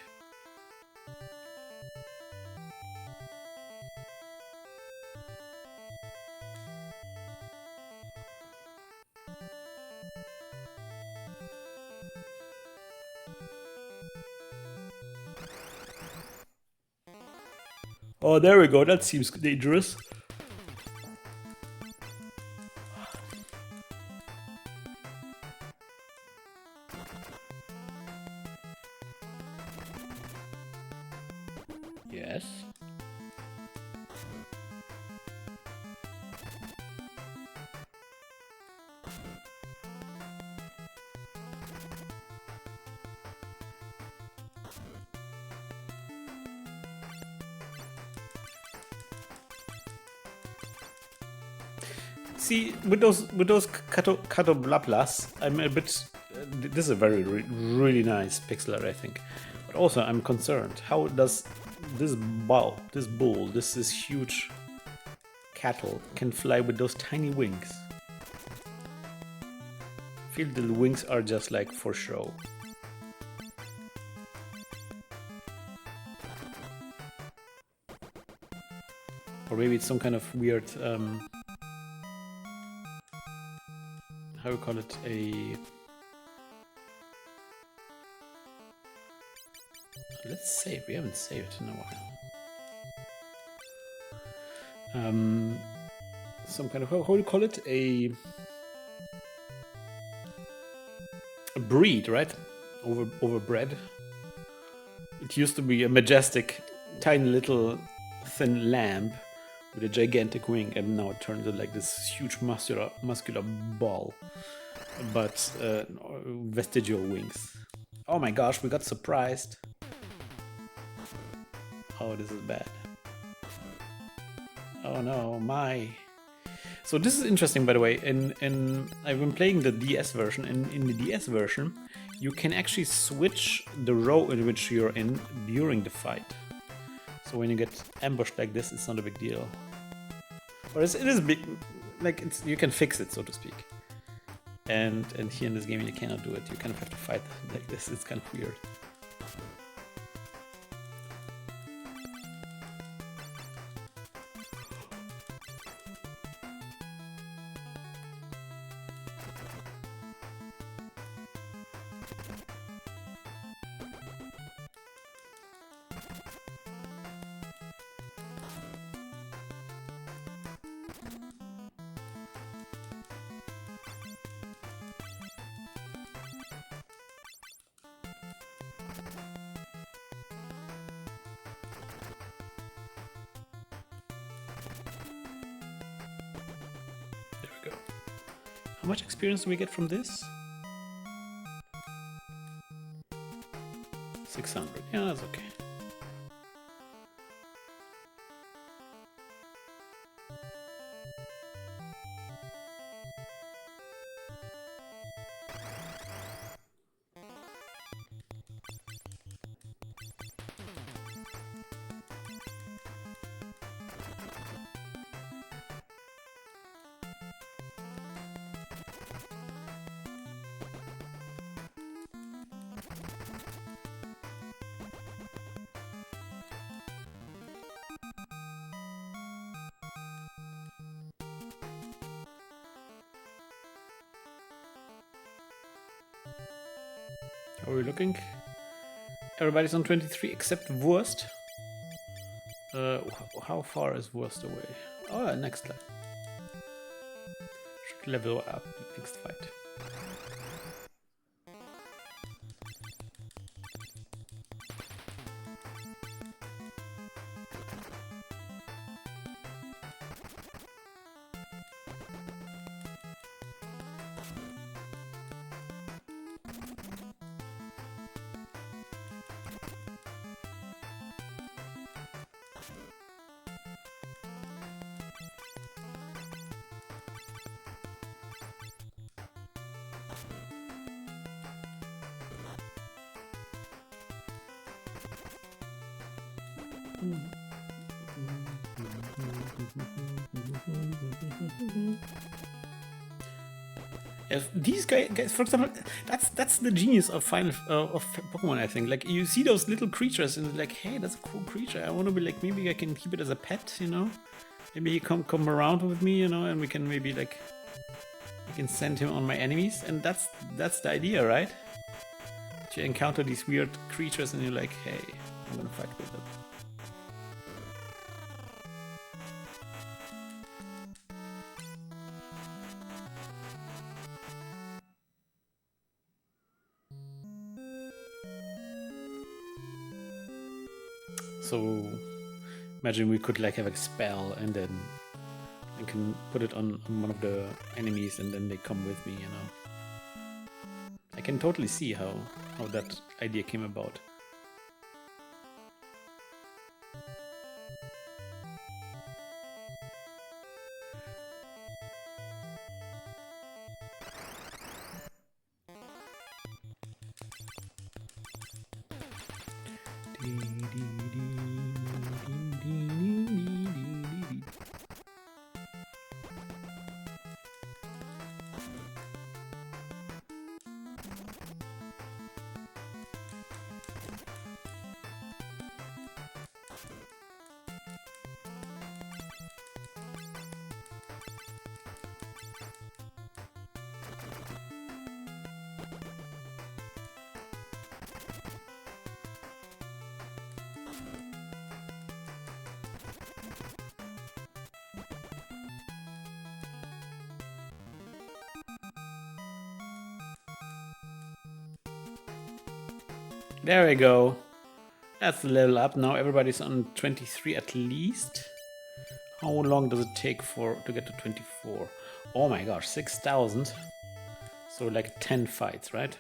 Oh, there we go. That seems dangerous. Yes. See, with those Catoblablas, I'm a bit. This is a really nice pixel art, I think. But also, I'm concerned. How does this bull, this huge cattle, can fly with those tiny wings? I feel the wings are just like for show. Or maybe it's some kind of weird. How do you call it? Let's save. We haven't saved in a while. Some kind of, how do you call it? A breed, right? Overbred. It used to be a majestic, tiny little thin lamb with a gigantic wing, and now it turns into like this huge muscular ball, but vestigial wings. Oh my gosh, we got surprised. Oh, this is bad. Oh no, my. So this is interesting, by the way. I've been playing the DS version, and in the DS version, you can actually switch the row in which you're in during the fight. So when you get ambushed like this, it's not a big deal. Or it is big, like you can fix it, so to speak. And here in this game, you cannot do it. You kind of have to fight like this. It's kind of weird. How much experience do we get from this? 600. Yeah, that's okay. How are we looking? Everybody's on 23 except Wurst. How far is Wurst away? Oh, next level. Should level up next fight. If these guys, for example, that's the genius of of Pokemon. I think, like, you see those little creatures and like, hey, that's a cool creature. I want to be like, maybe I can keep it as a pet, you know. Maybe you come around with me, you know, and we can maybe like, I can send him on my enemies, and that's the idea, right? You encounter these weird creatures and you're like, hey, I'm gonna fight with them. So imagine we could like have a spell and then I can put it on one of the enemies and then they come with me, you know. I can totally see how that idea came about. There we go. That's the level up. Now everybody's on 23 at least. How long does it take to get to 24? Oh my gosh, 6,000. So like 10 fights, right?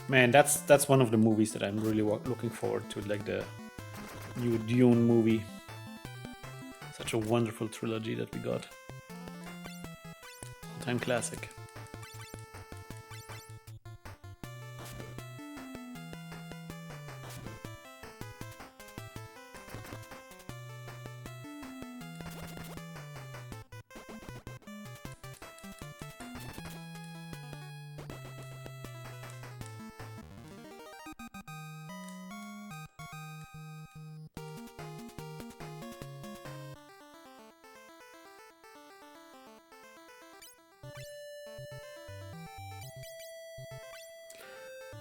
Man, that's one of the movies that I'm really looking forward to, like the new Dune movie. Such a wonderful trilogy that we got. All-time classic.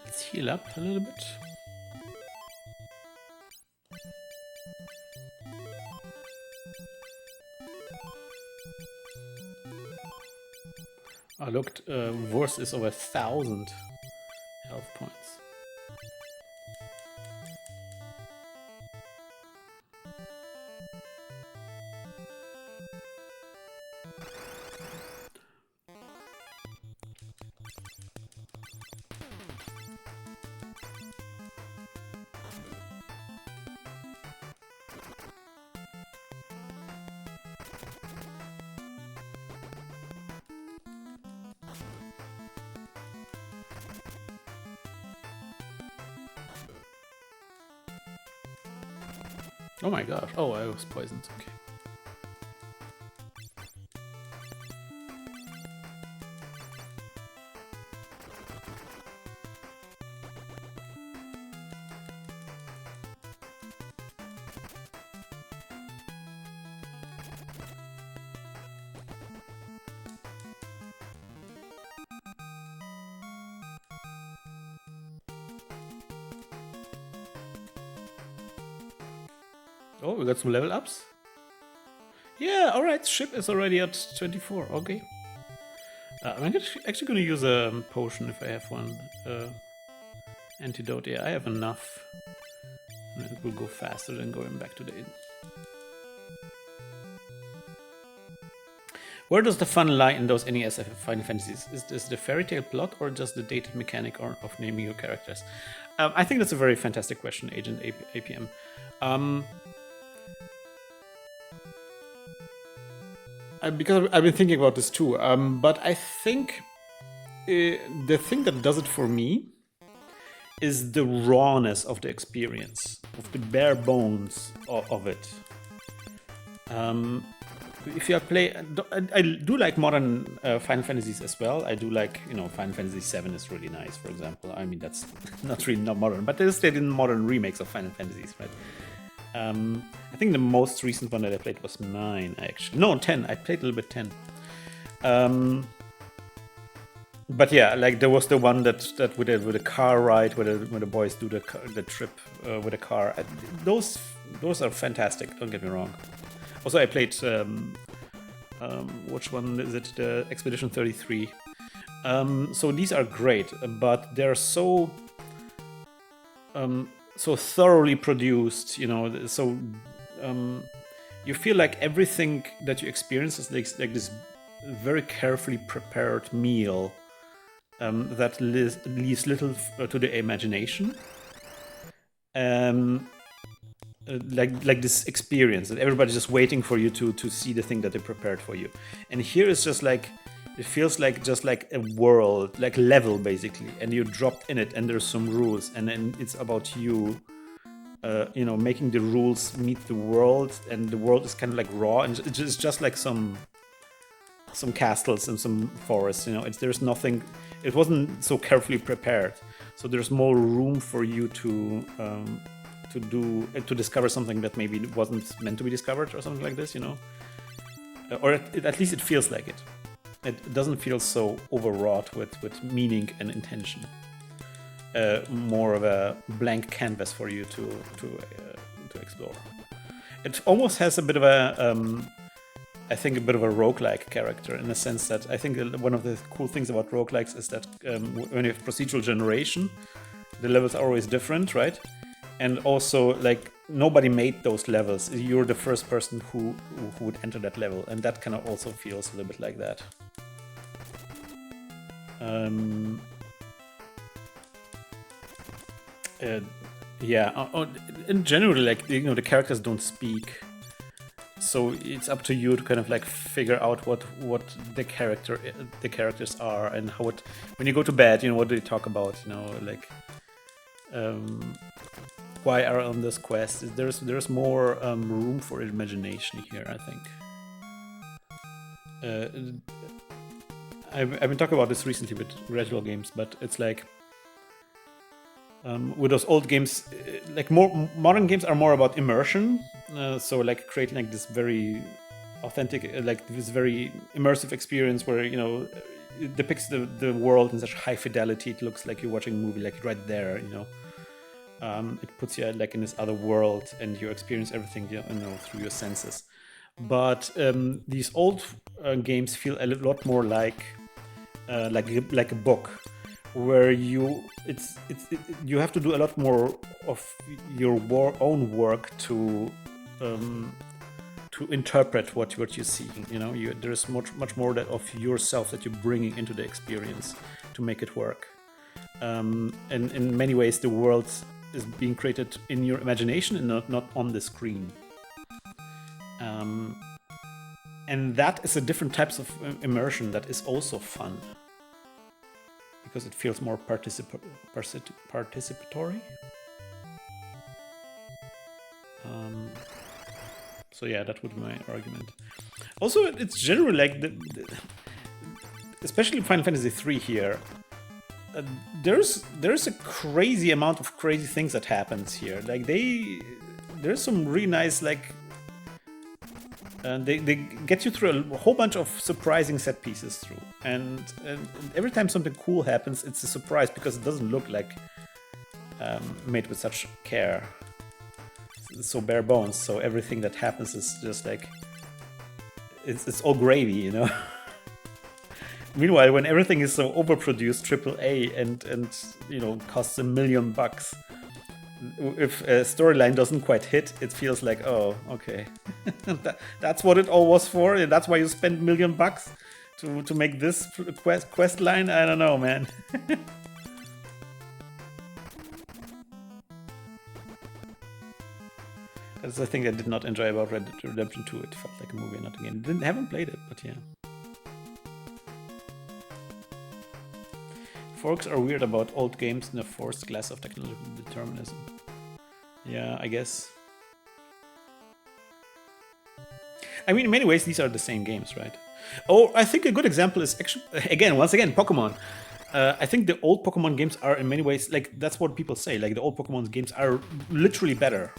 Let's heal up a little bit. Oh, look, worst is over 1,000 health points. Oh my gosh. Oh, I was poisoned. Okay. Oh, we got some level ups. Yeah, alright. Ship is already at 24. Okay. I'm actually going to use a potion if I have one. Antidote. Yeah, I have enough. And it will go faster than going back to the inn. Where does the fun lie in those NES Final Fantasies? Is this the fairy tale plot or just the dated mechanic of naming your characters? I think that's a very fantastic question, Agent APM. Because I've been thinking about this too, but I think the thing that does it for me is the rawness of the experience, of the bare bones of it. If you play, I do like modern Final Fantasies as well. I do like, Final Fantasy VII is really nice, for example. I mean, that's not modern, but they're still in modern remakes of Final Fantasies, right? I think the most recent one that I played was 9, actually. No, 10. I played a little bit 10. But yeah, like there was the one that with a car ride, where the boys do the trip with a car. Those are fantastic. Don't get me wrong. Also, I played which one is it? The Expedition 33. So these are great, but they're so thoroughly produced, so you feel like everything that you experience is like this very carefully prepared meal that leaves little to the imagination. Like this experience that everybody's just waiting for you to see the thing that they prepared for you. And here it's just like, it feels like just like a world, like level basically, and you're dropped in it, and there's some rules, and then it's about you, making the rules meet the world, and the world is kind of like raw, and it's just like some castles and some forests. There's nothing. It wasn't so carefully prepared, so there's more room for you to discover something that maybe wasn't meant to be discovered, or something like this. Or at least it feels like it. It doesn't feel so overwrought with meaning and intention. More of a blank canvas for you to explore. It almost has a bit of I think a bit of a roguelike character, in the sense that I think one of the cool things about roguelikes is that when you have procedural generation, the levels are always different, right? And also, like, nobody made those levels. You're the first person who would enter that level, and that kind of also feels a little bit like that. Uh, yeah, in general, like the characters don't speak, so it's up to you to kind of like figure out what the characters are and how it. When you go to bed, what do they talk about? Like um, why are on this quest? There's more room for imagination here, I think. I've been talking about this recently with retro games, but it's like with those old games, like more modern games are more about immersion. So like creating like this very authentic, like this very immersive experience where it depicts the world in such high fidelity. It looks like you're watching a movie, like right there. It puts you like in this other world, and you experience everything through your senses. But these old games feel a lot more like a book, where you have to do a lot more of your own work to interpret what you're seeing. There's much more of yourself that you're bringing into the experience to make it work. And in many ways, the world is being created in your imagination and not on the screen. And that is a different types of immersion that is also fun, because it feels more participatory. So yeah, that would be my argument. Also, it's generally like especially Final Fantasy III here. There's a crazy amount of crazy things that happens here. Like there's some really nice like. They get you through a whole bunch of surprising set pieces through, and every time something cool happens, it's a surprise because it doesn't look like made with such care. It's so bare bones, so everything that happens is just like it's all gravy, Meanwhile, when everything is so overproduced, AAA, and costs $1 million, if a storyline doesn't quite hit, it feels like, oh, okay, that's what it all was for, and that's why you spent $1 million to make this quest line. I don't know, man. That's the thing I did not enjoy about Red Dead Redemption 2. It felt like a movie, not a game. Haven't played it, but yeah. Forks are weird about old games in a forced glass of technological determinism. Yeah, I guess. I mean, in many ways, these are the same games, right? Oh, I think a good example is actually, once again, Pokemon. I think the old Pokemon games are in many ways, like, that's what people say. Like, the old Pokemon games are literally better.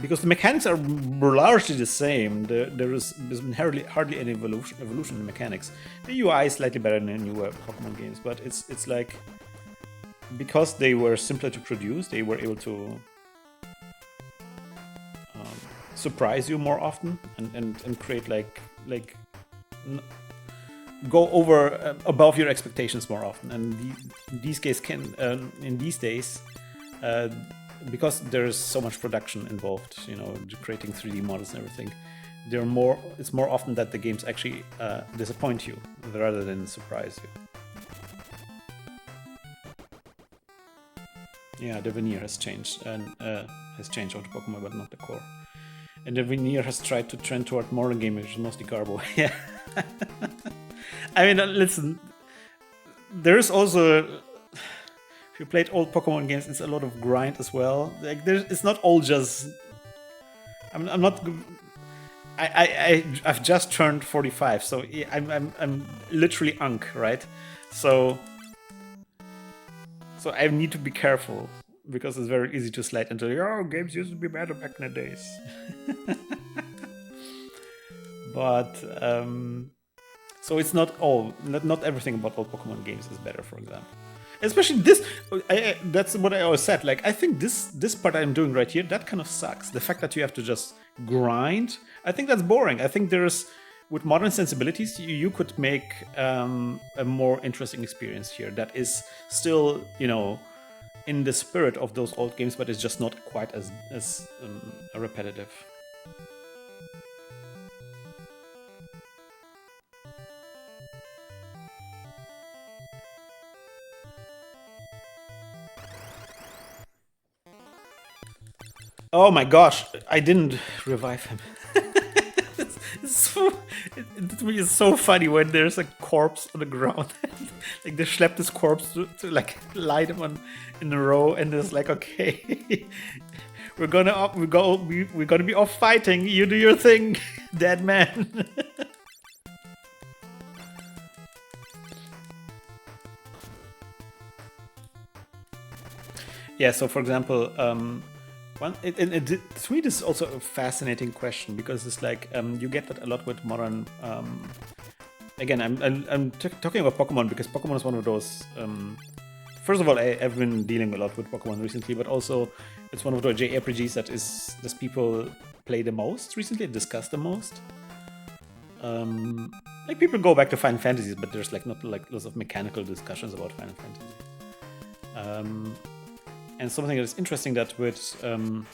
Because the mechanics are largely the same. There's been hardly any evolution in the mechanics. The UI is slightly better than the newer Pokemon games, but it's like, because they were simpler to produce, they were able to surprise you more often and create go over above your expectations more often. And these days because there's so much production involved, creating 3D models and everything, it's more often that the games actually disappoint you rather than surprise you. Yeah, the veneer has changed and has changed on the Pokemon, but not the core. And the veneer has tried to trend toward modern gaming, which is mostly garbo. Yeah. I mean, listen, there's also, if you played old Pokemon games, it's a lot of grind as well. Like, it's not all just. I'm not. I've just turned 45, so I'm literally Unk, right? So I need to be careful, because it's very easy to slide into, games used to be better back in the days. But so it's not everything about old Pokemon games is better, for example. Especially this, that's what I always said. Like, I think this part I'm doing right here, that kind of sucks. The fact that you have to just grind, I think that's boring. I think with modern sensibilities, you could make a more interesting experience here that is still, in the spirit of those old games, but it's just not quite as repetitive. Oh my gosh, I didn't revive him. It's so, to me, it's so funny when there's a corpse on the ground. Like they schlepped this corpse to like lie them on in a row, and it's like, okay, we're gonna be off fighting. You do your thing, dead man. Yeah. So, for example, to me, this is also a fascinating question because it's like you get that a lot with modern. Again, I'm talking about Pokemon because Pokemon is one of those. First of all, I've been dealing a lot with Pokemon recently, but also it's one of those JRPGs that people play the most recently, discuss the most. Like people go back to Final Fantasies, but there's like not like lots of mechanical discussions about Final Fantasy. And something that's interesting that with how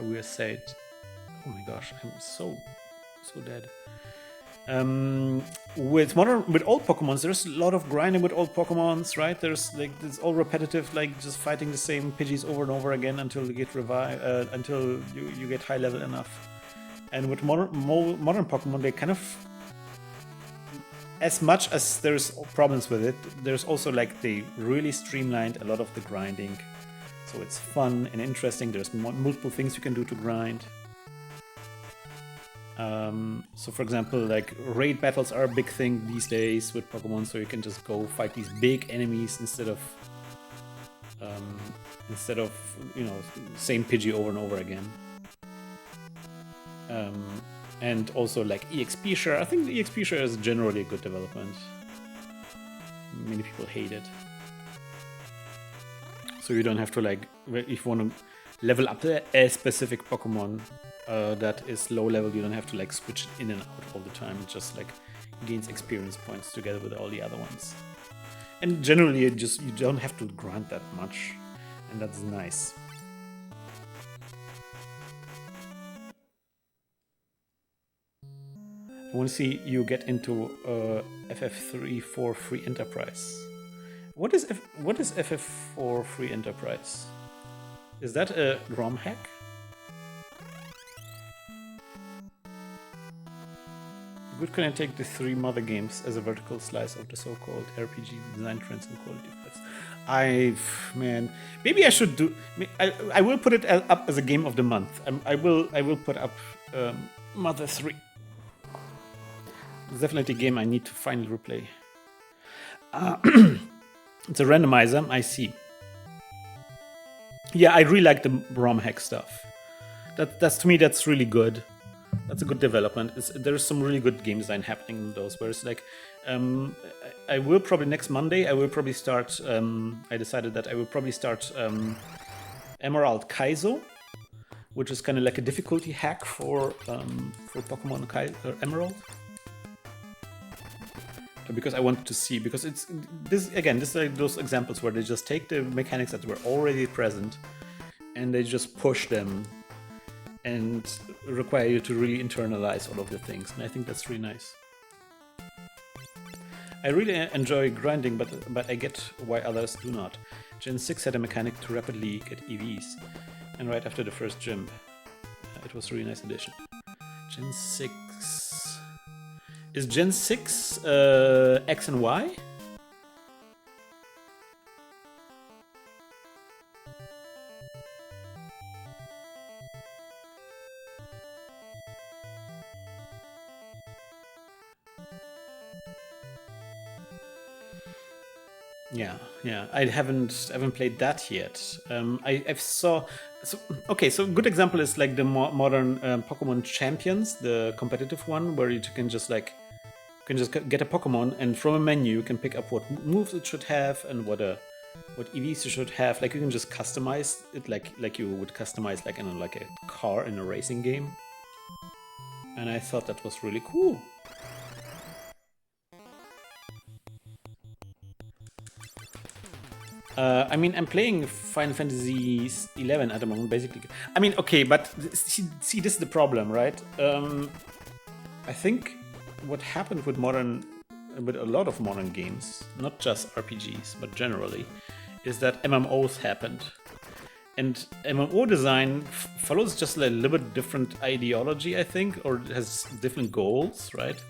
we say it. Oh my gosh, I'm so dead. With old Pokemons, there's a lot of grinding with old Pokemons, right? There's like it's all repetitive, like just fighting the same Pidgeys over and over again until you get until you get high level enough. And with modern Pokemon, they kind of, as much as there's problems with it, there's also like they really streamlined a lot of the grinding, so it's fun and interesting. There's multiple things you can do to grind. So for example, like raid battles are a big thing these days with Pokemon, so you can just go fight these big enemies instead of same Pidgey over and over again. And also like EXP share. I think the EXP share is generally a good development. Many people hate it. So you don't have to like, if you want to level up a specific Pokemon that is low level, you don't have to like switch in and out all the time. It just like gains experience points together with all the other ones. And generally you don't have to grind that much, and that's nice. I want to see you get into FF3 for free enterprise. What is FF4 free enterprise? Is that a ROM hack? Good, can I take the 3 mother games as a vertical slice of the so-called RPG design trends and quality? Man, maybe I should do. I will put it up as a game of the month. I will put up Mother 3. It's definitely a game I need to finally replay. It's a randomizer, I see. Yeah, I really like the ROM hack stuff. That's to me, that's really good. That's a good development. There's some really good game design happening in those. Where it's like, I will probably next Monday. I will probably start. I decided that I will probably start Emerald Kaizo, which is kind of like a difficulty hack for Pokemon Emerald. Because I wanted to see, because it's this is like those examples where they just take the mechanics that were already present and they just push them and require you to really internalize all of the things, and I think that's really nice. I really enjoy grinding, but I get why others do not. Gen 6 had a mechanic to rapidly get EVs, and right after the first gym, it was a really nice addition. Gen 6... Is Gen 6 X and Y? Yeah. I haven't played that yet. I've saw. So good example is like the modern Pokemon Champions, the competitive one, where you can just like. You can just get a Pokemon, and from a menu you can pick up what moves it should have and what EVs it should have. Like you can just customize it, like you would customize like in like a car in a racing game. And I thought that was really cool. I mean, I'm playing Final Fantasy XI at the moment, basically. I mean, okay, but see, this is the problem, right? I think what happened with a lot of modern games, not just RPGs, but generally, is that MMOs happened. And MMO design follows just a little bit different ideology, I think, or it has different goals, right?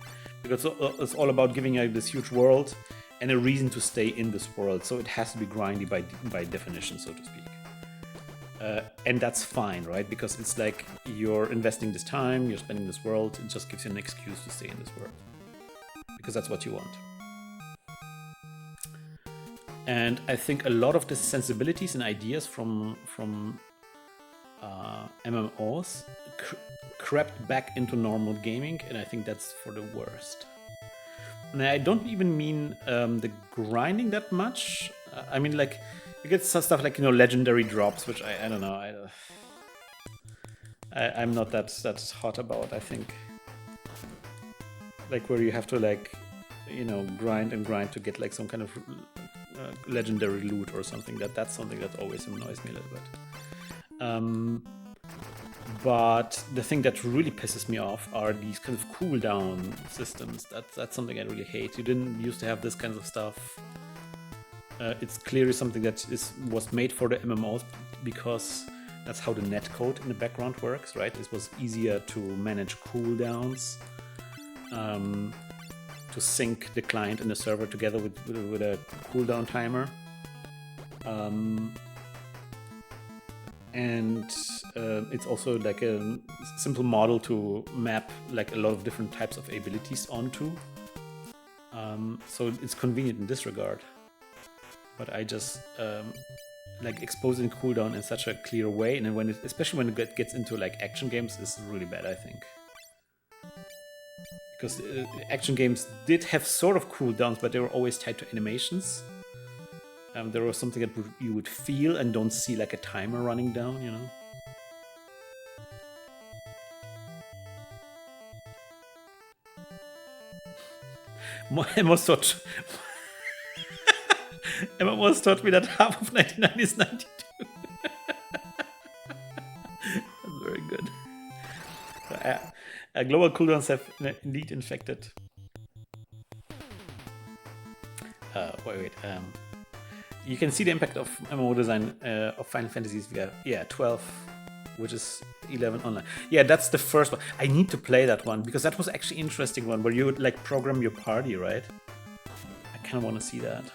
Because it's all about giving you this huge world and a reason to stay in this world. So it has to be grindy by definition, so to speak. And that's fine, right? Because it's like you're investing this time, you're spending this world, it just gives you an excuse to stay in this world. Because that's what you want. And I think a lot of the sensibilities and ideas from MMOs crept back into normal gaming, and I think that's for the worst. And I don't even mean the grinding that much. I mean, like, you get some stuff like, legendary drops, which I don't know. I'm not that hot about, I think. Like, where you have to, like, grind and grind to get, like, some kind of legendary loot or something. That's something that always annoys me a little bit. But the thing that really pisses me off are these kind of cooldown systems. That's something I really hate. You didn't used to have this kind of stuff. It's clearly something that was made for the MMOs because that's how the netcode in the background works, right? It was easier to manage cooldowns, to sync the client and the server together with a cooldown timer. And it's also like a simple model to map like a lot of different types of abilities onto. So it's convenient in this regard. But I just like exposing cooldown in such a clear way, and then especially when it gets into like action games, is really bad, I think. Because action games did have sort of cooldowns, but they were always tied to animations. There was something that you would feel and don't see like a timer running down, Emma almost taught me that half of 99 is 92. That's very good. Global cooldowns have indeed infected. Wait. You can see the impact of MMO design of Final Fantasies via 12, which is 11 online. Yeah, that's the first one. I need to play that one because that was actually an interesting one where you would like program your party, right? I kind of want to see that.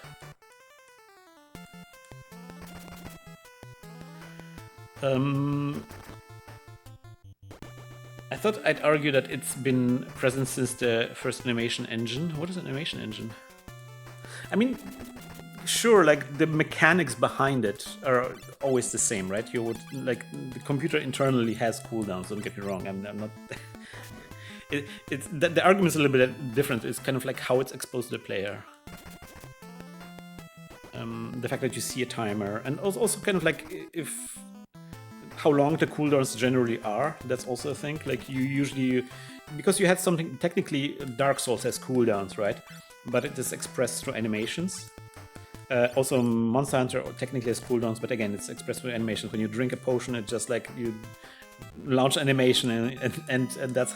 I thought I'd argue that it's been present since the first animation engine. What is an animation engine? I mean, sure, like the mechanics behind it are always the same, right? You would like the computer internally has cooldowns. Don't get me wrong. I'm not. The argument is a little bit different. It's kind of like how it's exposed to the player. The fact that you see a timer, and also kind of like how long the cooldowns generally are. That's also a thing. Like you usually, because you had something technically, Dark Souls has cooldowns, right? But it is expressed through animations. Also, Monster Hunter technically has cooldowns, but again, it's expressed through animations. When you drink a potion, it's just like you launch animation, and that's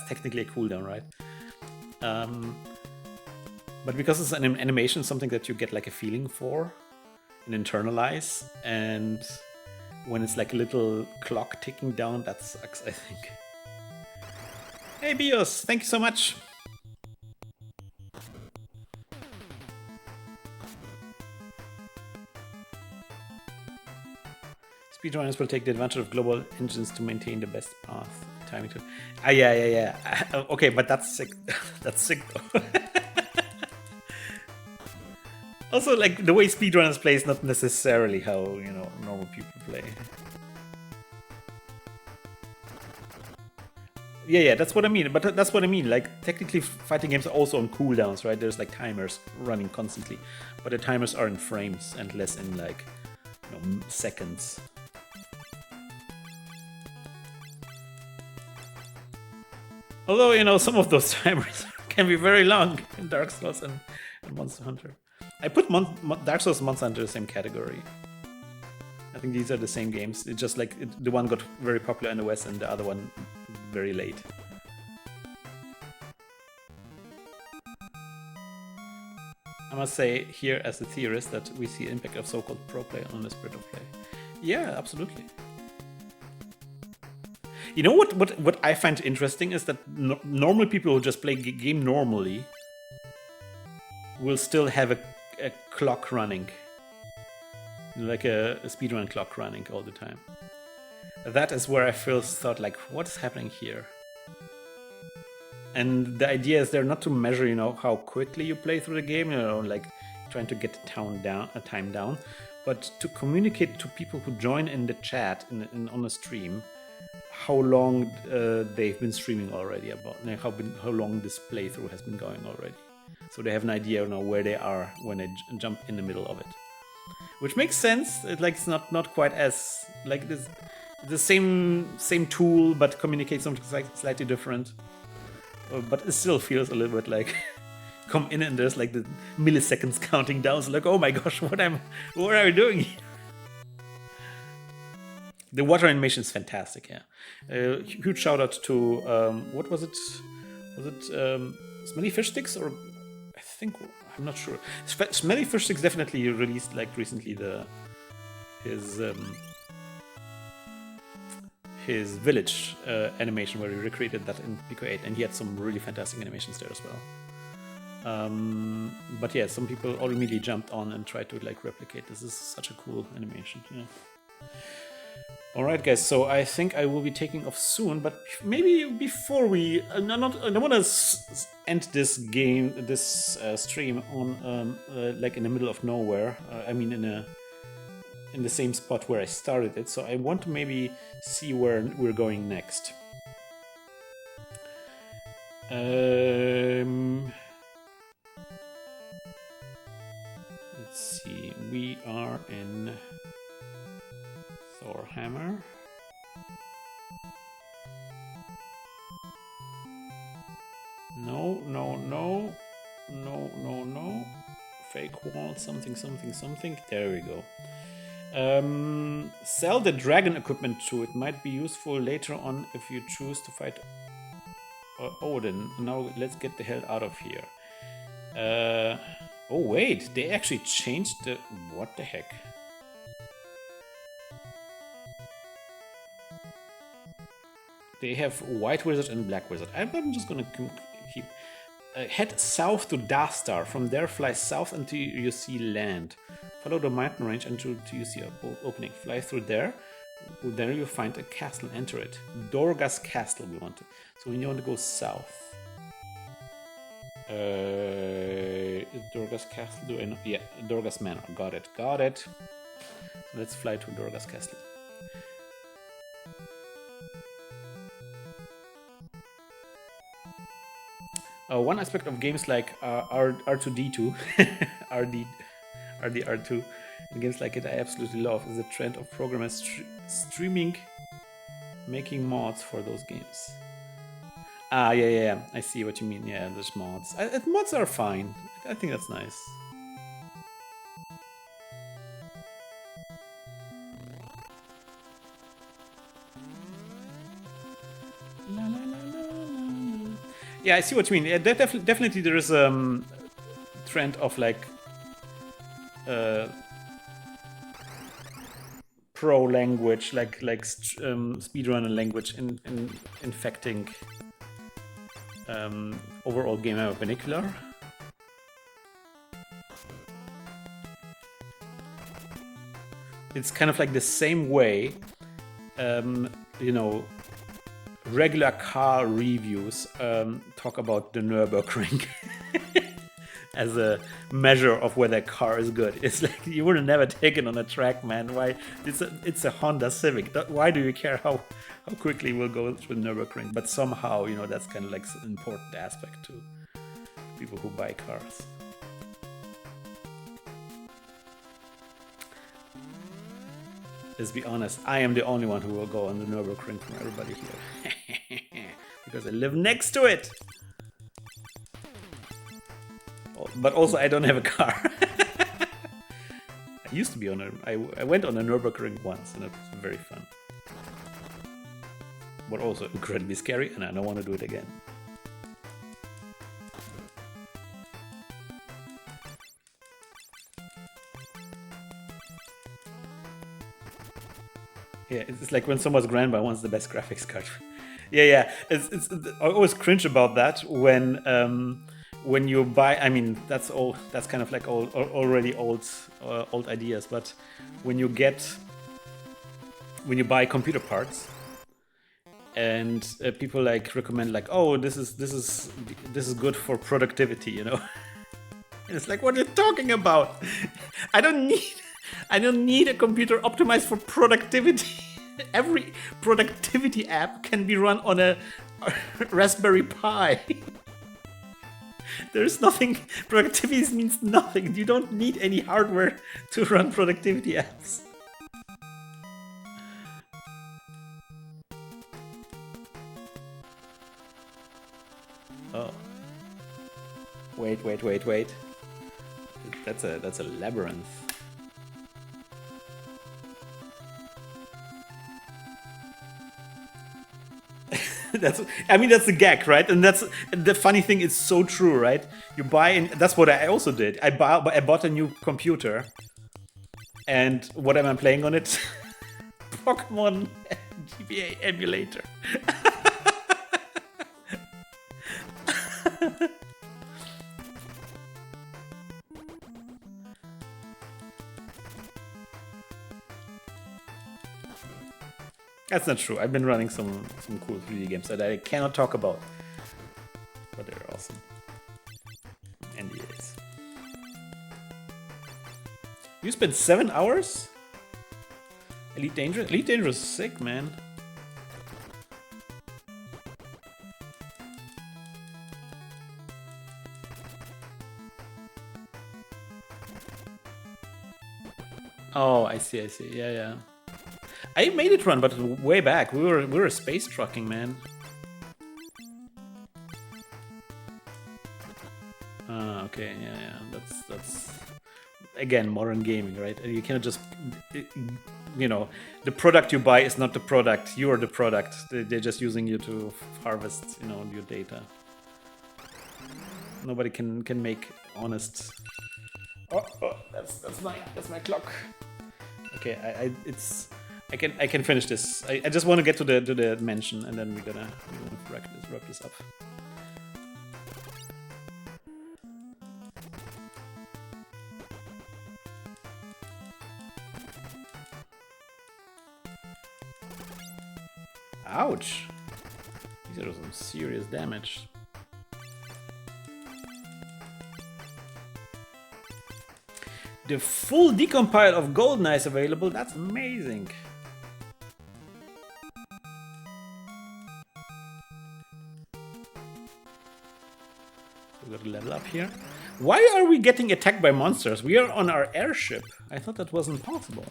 technically a cooldown, right? But because it's an animation, something that you get like a feeling for and internalize, and when it's like a little clock ticking down, that sucks, I think. Hey Bios, thank you so much. Speedrunners will take the advantage of global engines to maintain the best path timing to. Yeah. Okay, but that's sick. That's sick though. Also, like the way speedrunners play is not necessarily how normal people play. Yeah, that's what I mean. But that's what I mean. Like technically, fighting games are also on cooldowns, right? There's like timers running constantly, but the timers are in frames and less in like seconds. Although some of those timers can be very long in Dark Souls and Monster Hunter. I put Dark Souls and Monster Hunter in the same category. I think these are the same games. It's just like the one got very popular in the West and the other one very late. I must say here as a theorist that we see impact of so-called pro play on the spirit of play. Yeah, absolutely. You know what I find interesting is that normal people who just play game normally will still have a clock running, like a speedrun clock running all the time. That is where I first thought, like, what's happening here? And the idea is there not to measure, how quickly you play through the game, like trying to get the time down, but to communicate to people who join in the chat on a stream how long they've been streaming already, about how long this playthrough has been going already, so they have an idea where they are when they jump in the middle of it, which makes sense. It's not quite as like this, the same tool, but communicates something slightly different. But it still feels a little bit like come in and there's like the milliseconds counting down. So like, oh my gosh, what are we doing here? The water animation is fantastic. Yeah, huge shout out to what was it? Was it Smelly Fish Sticks, or I think I'm not sure. Smelly Fish Sticks definitely released like recently his village animation where he recreated that in Pico 8, and he had some really fantastic animations there as well. But yeah, some people all immediately jumped on and tried to like replicate. This is such a cool animation. Yeah. All right, guys. So I think I will be taking off soon, but maybe before we, I don't want to end this stream on like in the middle of nowhere. I mean, in the same spot where I started it. So I want to maybe see where we're going next. Let's see. We are in Thorhammer. No. Fake wall, something. There we go. Sell the dragon equipment too. It might be useful later on if you choose to fight Odin. Now let's get the hell out of here. Oh wait, they actually changed the... What the heck? They have White Wizard and Black Wizard. I'm just gonna keep... head south to Dastar. From there fly south until you see land. Follow the mountain range until you see an opening. Fly through there. There you'll find a castle. Enter it. Dorga's Castle we want to. So we want to go south. Is Dorga's Castle? Do I know? Yeah, Dorga's Manor. Got it. So let's fly to Dorga's Castle. One aspect of games like R2D2, RDR2, and games like it I absolutely love is the trend of programmers streaming, making mods for those games. Yeah, I see what you mean. Yeah, there's mods. Mods are fine. I think that's nice. Yeah, I see what you mean. Yeah, definitely there is a trend of like pro language, like speedrunner language infecting overall game vernacular. It's kind of like the same way, regular car reviews talk about the Nürburgring as a measure of whether a car is good. It's like you would have never taken on a track, man. Why? It's a Honda Civic. Why do you care how quickly we'll go through Nürburgring? But somehow, that's kind of like an important aspect to people who buy cars. Let's be honest, I am the only one who will go on the Nürburgring from everybody here. Because I live next to it! But also I don't have a car. I used to be on I went on a Nürburgring once and it was very fun. But also incredibly scary, and I don't want to do it again. Yeah, it's like when someone's grandma wants the best graphics card. Yeah. It's I always cringe about that when you buy. I mean, that's all. That's kind of like already old ideas. But when you buy computer parts, and people like recommend like, oh, this is good for productivity, you know. And it's like, what are you talking about? I don't need a computer optimized for productivity. Every productivity app can be run on a Raspberry Pi. There's nothing. Productivity means nothing. You don't need any hardware to run productivity apps. Oh. Wait. That's a labyrinth. That's the gag, right? And that's the funny thing. It's so true, right? You buy, and that's what I also did. I bought a new computer, and what am I playing on it? Pokemon GBA emulator. That's not true. I've been running some cool 3D games that I cannot talk about, but they're awesome. NDAs. You spent 7 hours? Elite Dangerous? Elite Dangerous is sick, man. Oh, I see. Yeah. I made it run, but way back. We were space trucking, man. Okay, yeah. That's again modern gaming, right? You cannot just, you know, the product you buy is not the product. You are the product. They're just using you to harvest, you know, your data. Nobody can make honest. Oh, that's my clock. Okay, I can finish this. I just want to get to the mansion, and then we're gonna wrap this up. Ouch! These are some serious damage. The full decompile of GoldenEye is available. That's amazing. We got to level up here. Why are we getting attacked by monsters? We are on our airship. I thought that wasn't possible.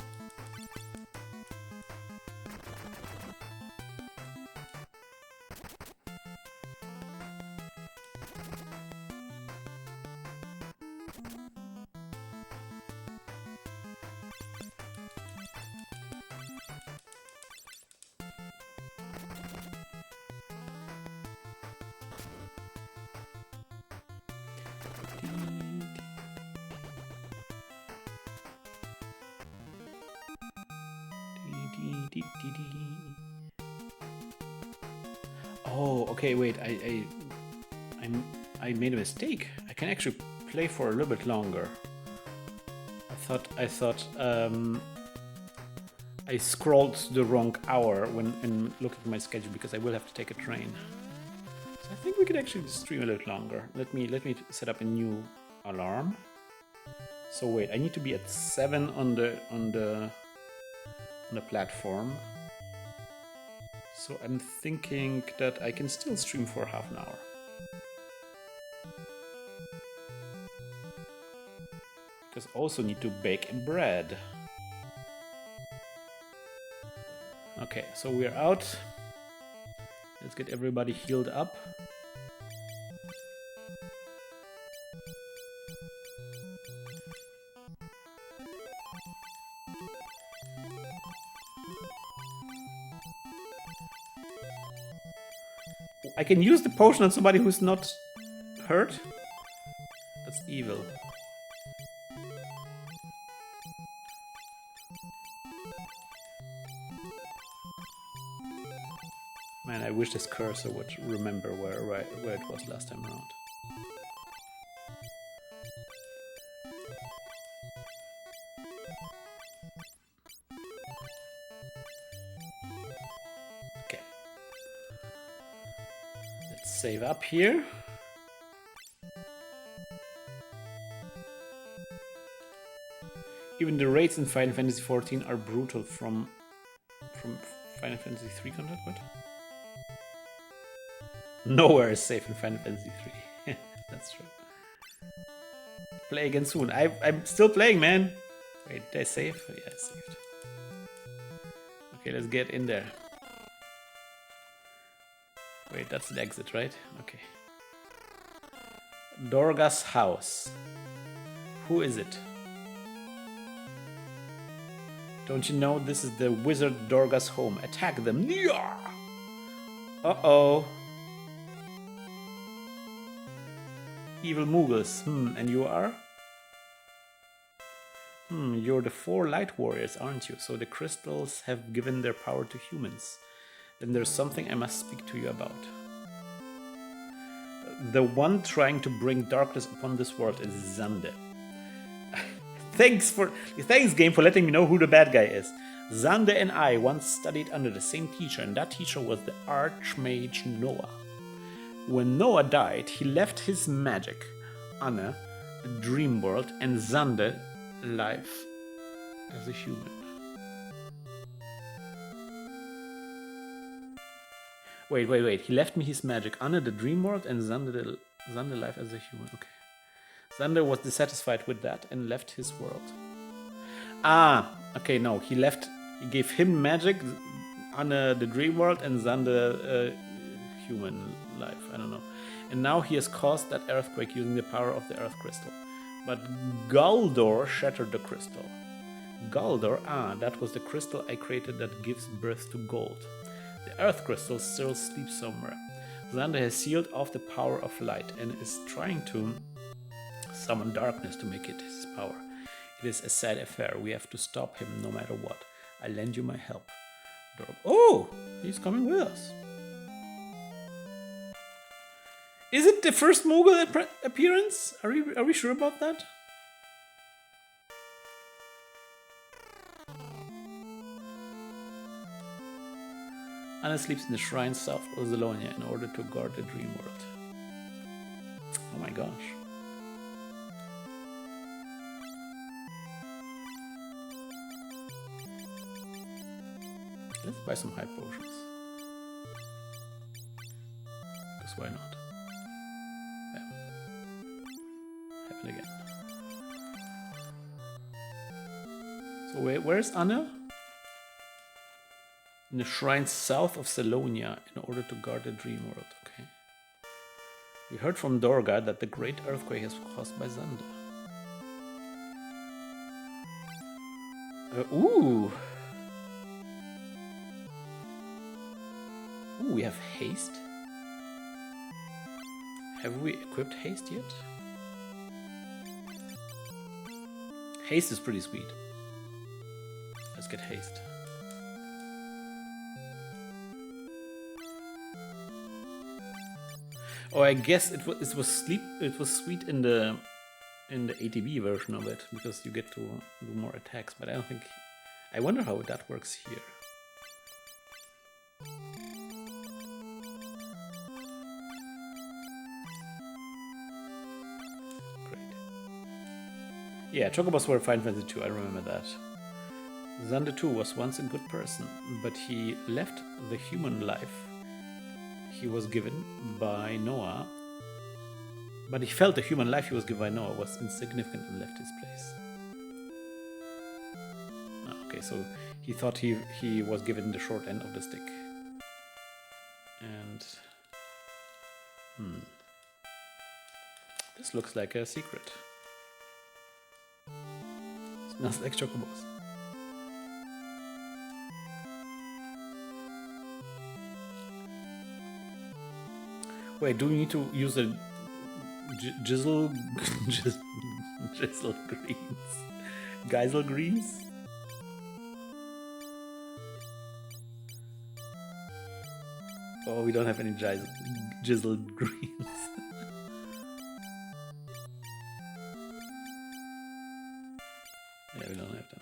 Oh, okay, wait. I made a mistake. I can actually play for a little bit longer. I thought I scrolled the wrong hour when looking at my schedule because I will have to take a train. So I think we could actually stream a little longer. Let me set up a new alarm. So wait, I need to be at 7 on the platform. So I'm thinking that I can still stream for half an hour. Because I also need to bake bread. Okay, so we're out. Let's get everybody healed up. I can use the potion on somebody who's not hurt. That's evil. Man, I wish this cursor would remember where it was last time around. Okay. Let's save up here. Even the raids in Final Fantasy XIV are brutal from Final Fantasy III content. What? Nowhere is safe in Final Fantasy III. That's true. Play again soon. I'm still playing, man. Wait, did I save? Yeah, I saved. Okay, let's get in there. Wait, that's the exit, right? Okay. Dorga's house. Who is it? Don't you know this is the wizard Dorga's home? Attack them. Uh-oh. Evil Mughals. And you are? You're the 4 light warriors, aren't you? So the crystals have given their power to humans. Then there's something I must speak to you about. The one trying to bring darkness upon this world is Xande. Thanks, game, for letting me know who the bad guy is. Xande and I once studied under the same teacher, and that teacher was the Archmage Noah. When Noah died, he left his magic, Anna, the dream world, and Xande, life as a human. Wait. He left me his magic, Anna, the dream world, and Xande life as a human. Okay. Xande was dissatisfied with that and left his world. Okay, no, he gave him magic, Anna the dream world, and Xande human life, I don't know. And now he has caused that earthquake using the power of the earth crystal. But Galdor shattered the crystal. Galdor, that was the crystal I created that gives birth to gold. The earth crystal still sleeps somewhere. Xande has sealed off the power of light and is trying to summon darkness to make it his power. It is a sad affair. We have to stop him no matter what. I lend you my help. Oh, he's coming with us. Is it the first Mughal appearance? Are we sure about that? Anna sleeps in the shrine south of Zalonia in order to guard the dream world. Oh my gosh. Let's buy some high potions. Because why not? Yeah. Happen again. So where's Anna? In the shrine south of Salonia in order to guard the dream world. Okay. We heard from Dorga that the great earthquake is caused by Xande. Ooh, we have haste. Have we equipped haste yet? Haste is pretty sweet. Let's get haste. Oh, I guess it was sweet in the ATB version of it because you get to do more attacks, but I wonder how that works here. Yeah, Chocobos were Final Fantasy 2, I remember that. Xande 2 was once a good person, but he left the human life he was given by Noah. But he felt the human life he was given by Noah was insignificant and left his place. Okay, so he thought he was given the short end of the stick. And... this looks like a secret. Smells like chocobos. Wait, do we need to use a Jizzle greens? Geisel greens? Oh, we don't have any jizzled greens. Yeah, we don't have them.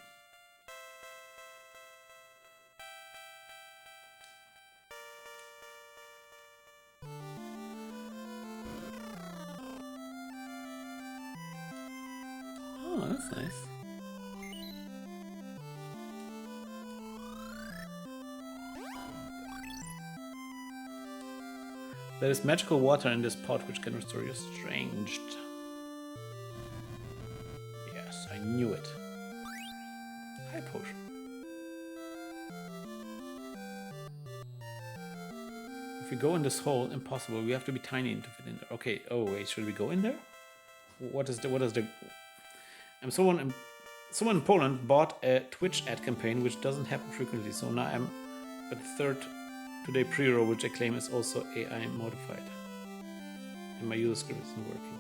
Oh, that's nice. There is magical water in this pot which can restore your strength. Yes, I knew it. High potion. If we go in this hole, impossible. We have to be tiny to fit in there. Okay. Oh wait, should we go in there? What is the? Someone in Poland bought a Twitch ad campaign which doesn't happen frequently. So now I'm at the third today pre-roll, which I claim is also AI modified. And my user script isn't working.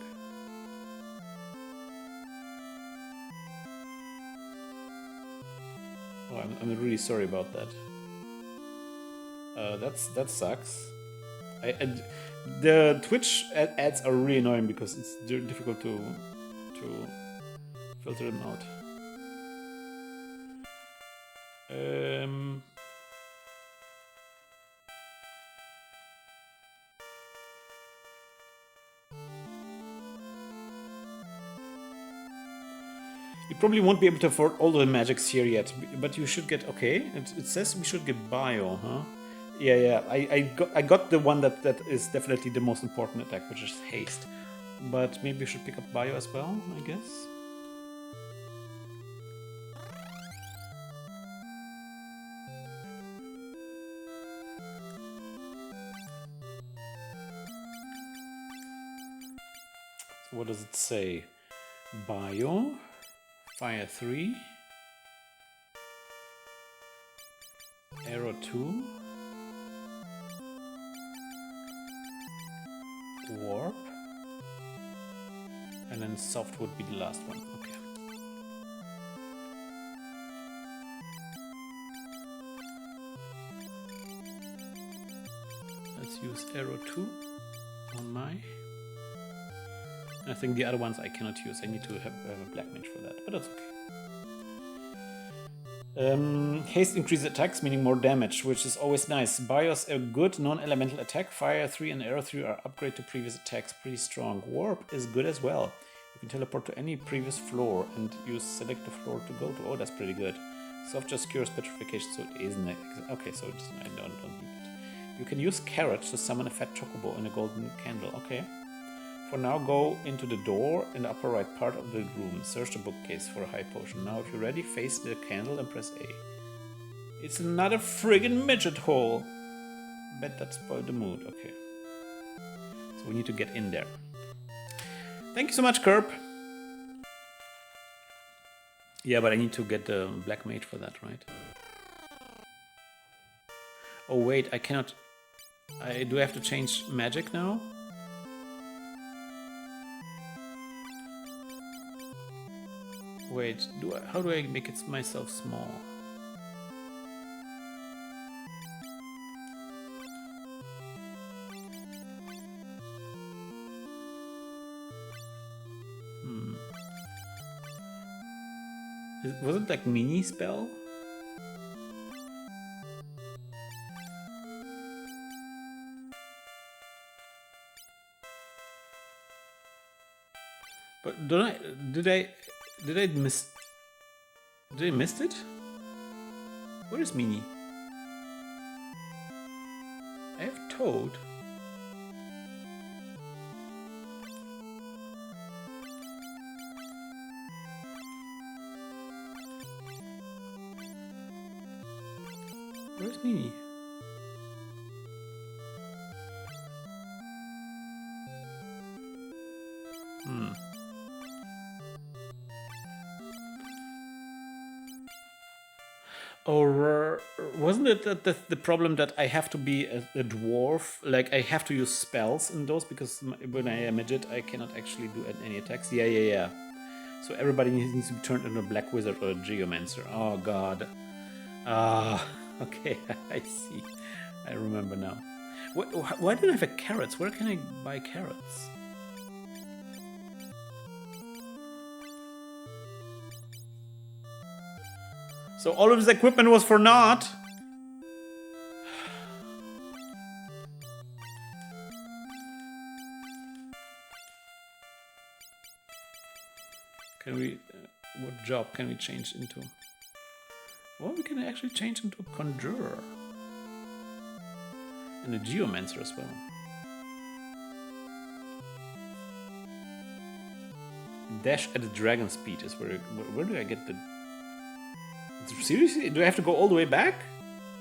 Oh, I'm really sorry about that. That sucks. The Twitch ads are really annoying because it's difficult to filter them out. You probably won't be able to afford all the magics here yet, but you should get... Okay, it says we should get bio, huh? Yeah, I got the one that is definitely the most important attack, which is haste. But maybe we should pick up bio as well, I guess. So what does it say? Bio, fire 3, arrow 2, warp, and then soft would be the last one. Okay. Let's use arrow 2 on my... I think the other ones I cannot use. I need to have a black mage for that, but that's okay. Haste increases attacks, meaning more damage, which is always nice. Bios a good non-elemental attack. Fire 3 and arrow 3 are upgrade to previous attacks, pretty strong. Warp is good as well. You can teleport to any previous floor and use select the floor to go to. Oh, that's pretty good. Soft just cures petrification, so it isn't. Okay, so I don't need it. You can use carrot to summon a fat chocobo in a golden candle. Okay. For now, go into the door in the upper right part of the room. Search the bookcase for a high potion. Now, if you're ready, face the candle and press A. It's another friggin' midget hole. Bet that spoiled the mood. Okay. So we need to get in there. Thank you so much, Kerp. Yeah, but I need to get the black mage for that, right? Oh wait, I cannot... do I have to change magic now? Wait, how do I make it myself small? Was it like mini spell? But did I miss it? Where is Mini? I have Toad. Where's Mini? Or wasn't it that the problem that I have to be a dwarf? Like I have to use spells in those because when I am a midget, I cannot actually do any attacks. Yeah. So everybody needs to be turned into a black wizard or a geomancer. Oh god. Ah, okay, I see. I remember now. Why don't I have carrots? Where can I buy carrots? So all of this equipment was for naught. Can we... what job can we change into? Well, we can actually change into a conjurer. And a geomancer as well. Dash at the dragon speed is where do I get the... Seriously? Do I have to go all the way back?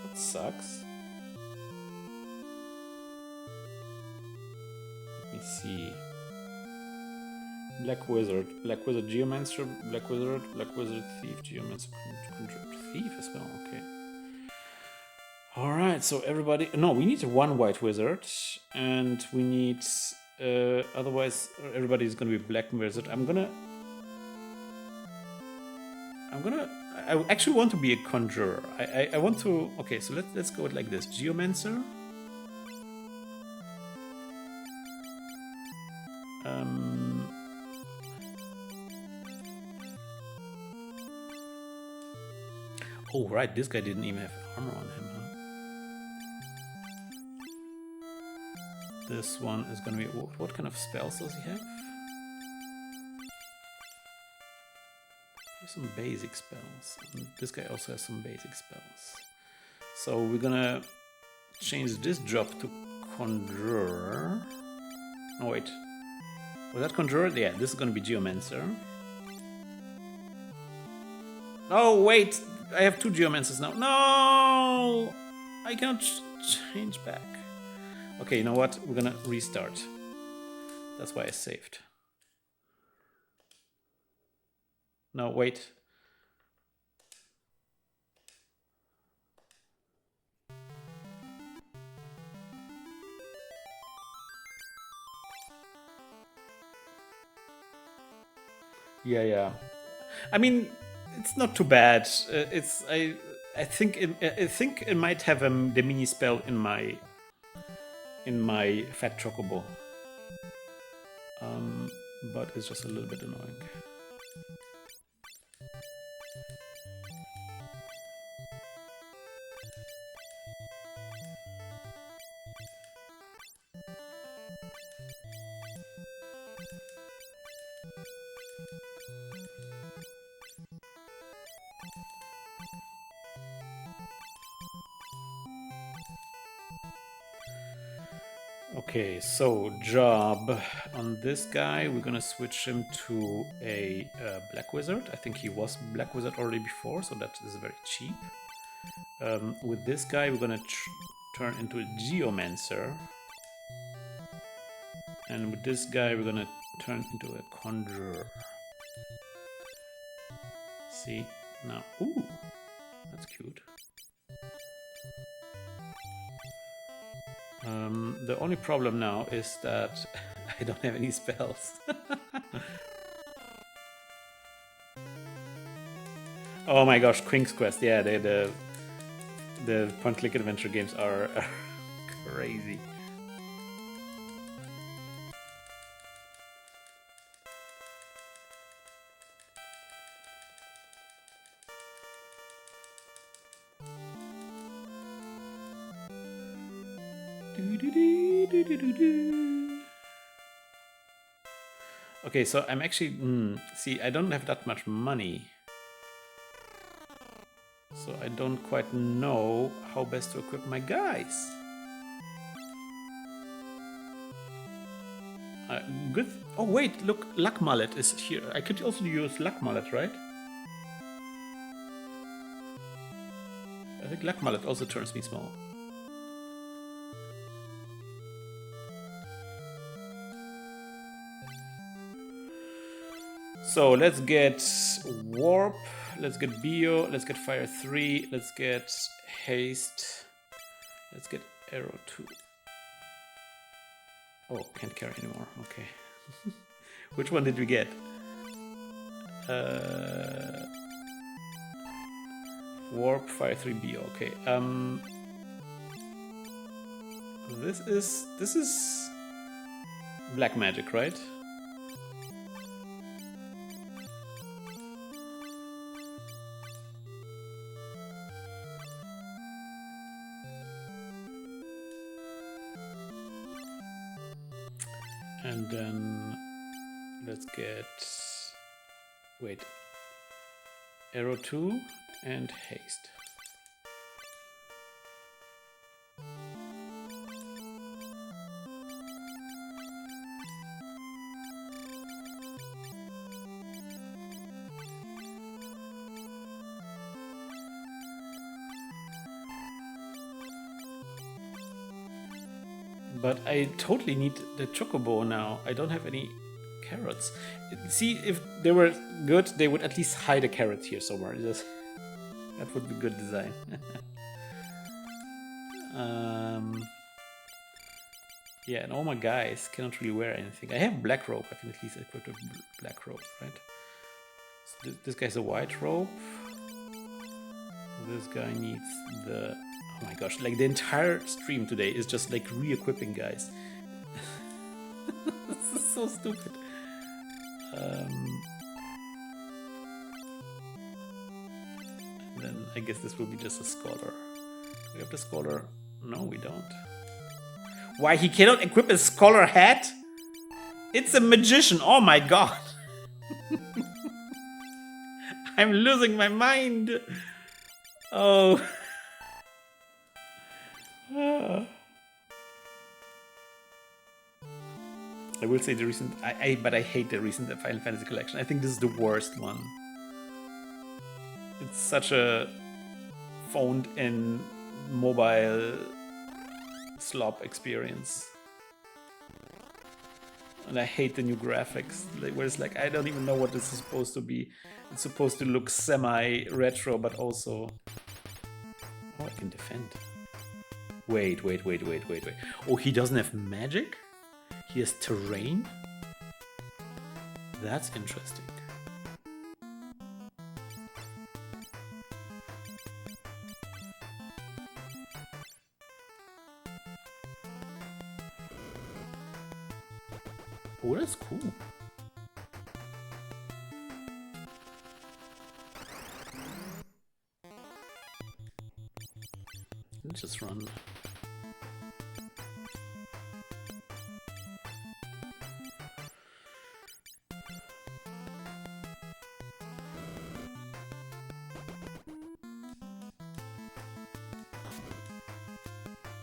That sucks. Let me see. Black Wizard, Geomancer, Black Wizard, Thief, Geomancer, Thief as well, okay. Alright, so everybody... No, we need one White Wizard, and we need... otherwise, everybody's gonna be Black Wizard. I actually want to be a Conjurer. I want to... Okay, so let's go like this. Geomancer. Oh, right, this guy didn't even have armor on him, huh? This one is gonna be... What kind of spells does he have? Some basic spells. And this guy also has some basic spells. So we're gonna change this job to Conjurer. Oh, wait. Was that Conjurer? Yeah, this is gonna be Geomancer. Oh, wait! I have 2 Geomancers now. No! I cannot change back. Okay, you know what? We're gonna restart. That's why I saved. No, wait. Yeah. I mean, it's not too bad. I think it might have the mini spell in my Fat Chocobo, but it's just a little bit annoying. Okay, so job on this guy, we're gonna switch him to a Black Wizard. I think he was Black Wizard already before, so that is very cheap. With this guy, we're gonna turn into a Geomancer. And with this guy, we're gonna turn into a Conjurer. See? Now, ooh, that's cute. The only problem now is that I don't have any spells. Oh my gosh, King's Quest, yeah, the point-click adventure games are crazy. Okay, so I'm actually... see, I don't have that much money. So I don't quite know how best to equip my guys. Good... Oh wait, look, Luck Mallet is here. I could also use Luck Mallet, right? I think Luck Mallet also turns me small. So let's get Warp, let's get Bio, let's get Fire 3, let's get Haste, let's get Arrow 2. Oh, can't carry anymore, okay. Which one did we get? Warp, Fire 3, Bio, okay. This is black magic, right? And then let's get, wait, arrow 2 and haste. But I totally need the chocobo now. I don't have any carrots. See, if they were good, they would at least hide a carrot here somewhere. That would be good design. Yeah, and all my guys cannot really wear anything. I have black robe. I can at least equip a black robe, right? So this guy's a white robe. This guy needs the... Oh my gosh, like the entire stream today is just like re-equipping guys. This is so stupid. And then I guess this will be just a scholar. We have the scholar. No, we don't. Why, he cannot equip a scholar hat? It's a magician. Oh my god. I'm losing my mind. Oh. I will say the recent, but I hate the recent Final Fantasy collection. I think this is the worst one. It's such a phoned-in mobile slop experience, and I hate the new graphics. Like, where it's like I don't even know what this is supposed to be. It's supposed to look semi-retro, but also. Oh, I can defend. Wait. Oh, he doesn't have magic? He has terrain? That's interesting. Oh, that's cool. Let's just run.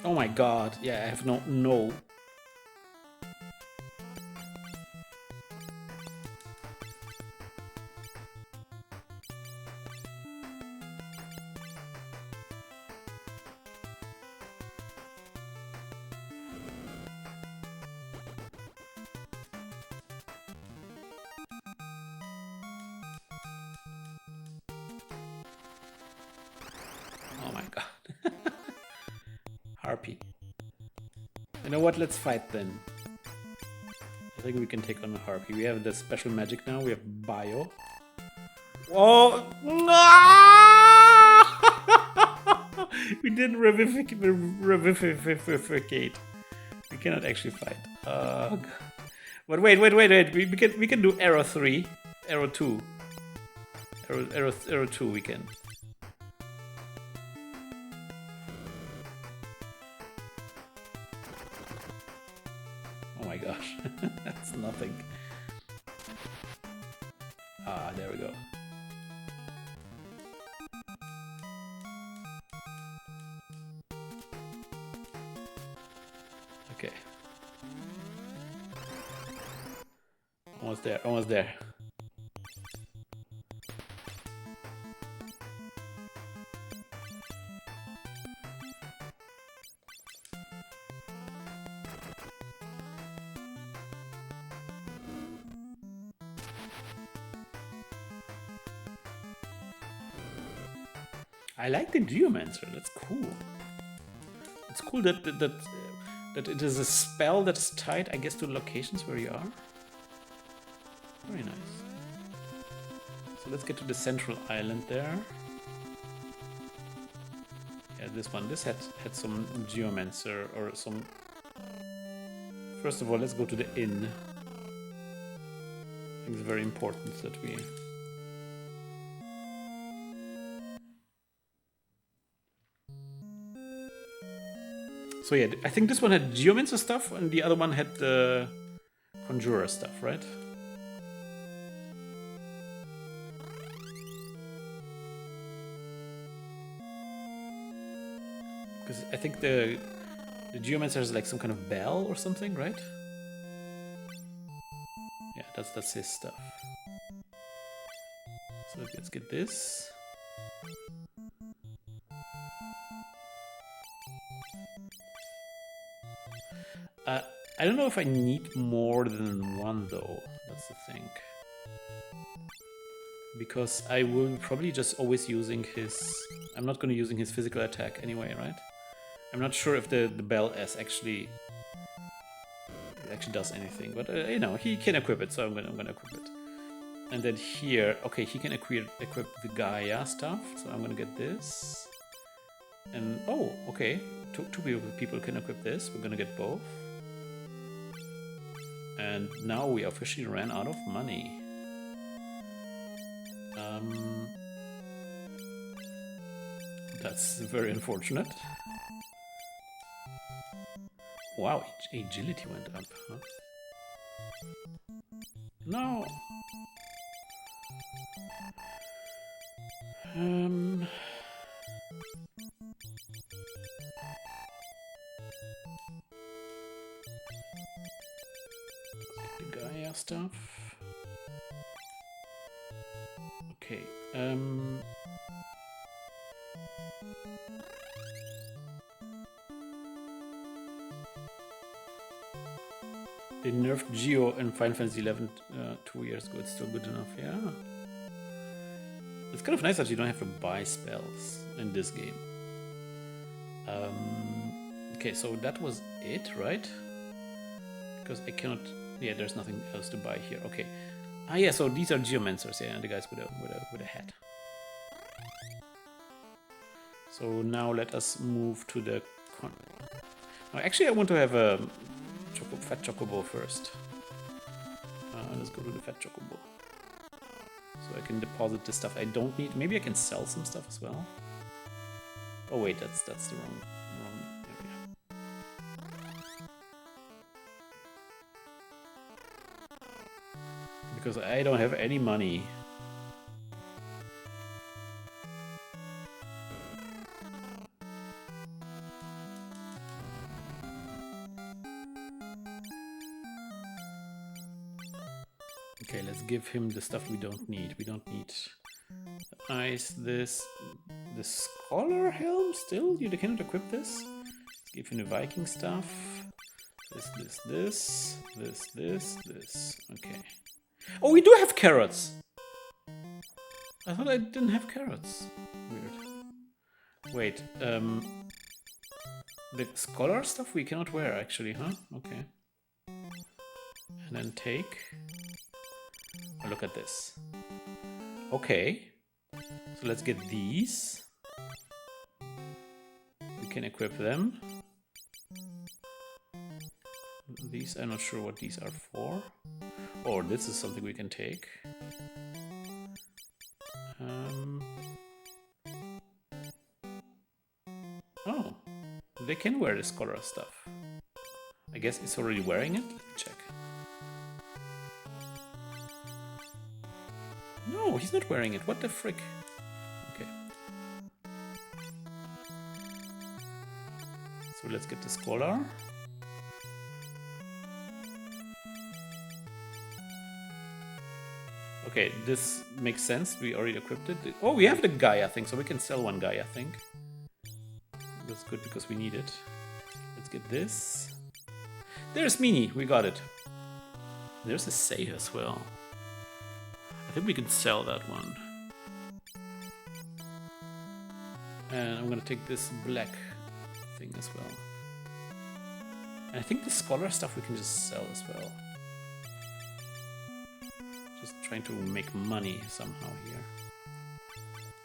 Oh my god, yeah, I have no. Oh my god. Harpy. You know what? Let's fight then. I think we can take on a Harpy. We have the special magic now. We have Bio. Oh! No! We didn't revivify. We cannot actually fight. But wait. We can do arrow 3, arrow 2. Arrow 2 we can. Oh my gosh, that's nothing. Ah, there we go. Okay. Almost there. I like the Geomancer. That's cool. It's cool that it is a spell that is tied, I guess, to locations where you are. Very nice. So let's get to the central island there. Yeah, this one. This had some Geomancer or some First of all, let's go to the inn. I think it's very important that we... So yeah, I think this one had Geomancer stuff and the other one had the Conjurer stuff, right? Because I think the Geomancer has like some kind of bell or something, right? Yeah, that's his stuff. So let's get this. I don't know if I need more than one though, that's the thing. Because I will probably just always using his... I'm not going to using his physical attack anyway, right? I'm not sure if the Bell S actually does anything, but you know, he can equip it, so I'm gonna equip it. And then here, okay, he can equip the Gaia stuff, so I'm gonna get this. And oh, okay, two people can equip this. We're gonna get both. And now we officially ran out of money. That's very unfortunate. Wow, agility went up, huh? No. The Gaia stuff. Okay. They nerfed Geo in Final Fantasy XI 2 years ago. It's still good enough, yeah. It's kind of nice that you don't have to buy spells in this game. Okay, so that was it, right? Because I cannot... Yeah, there's nothing else to buy here. Okay. Ah, yeah, so these are Geomancers, yeah, the guys with a hat. So now let us move to the... Now, actually, I want to have a fat chocobo first. Let's go to the fat chocobo. So I can deposit the stuff I don't need. Maybe I can sell some stuff as well. Oh wait, that's the wrong area. Because I don't have any money. Okay, let's give him the stuff we don't need. We don't need ice, this. The Scholar Helm still? You cannot equip this? Let's give him the Viking stuff. This. Okay. Oh, we do have carrots! I thought I didn't have carrots. Weird. Wait, the Scholar stuff we cannot wear actually, huh? Okay. And then take... Oh, look at this. Okay. So let's get these. We can equip them. These, I'm not sure what these are for. Oh, this is something we can take. Oh, they can wear the Scholar stuff. I guess it's already wearing it. Let me check. No, he's not wearing it. What the frick? Okay. So let's get the Scholar. Okay, this makes sense. We already equipped it. Oh, we have the Gaia thing, so we can sell one Gaia thing. That's good because we need it. Let's get this. There's Mini. We got it. There's a save as well. I think we can sell that one. And I'm gonna take this black thing as well. And I think the Scholar stuff we can just sell as well. Just trying to make money somehow here.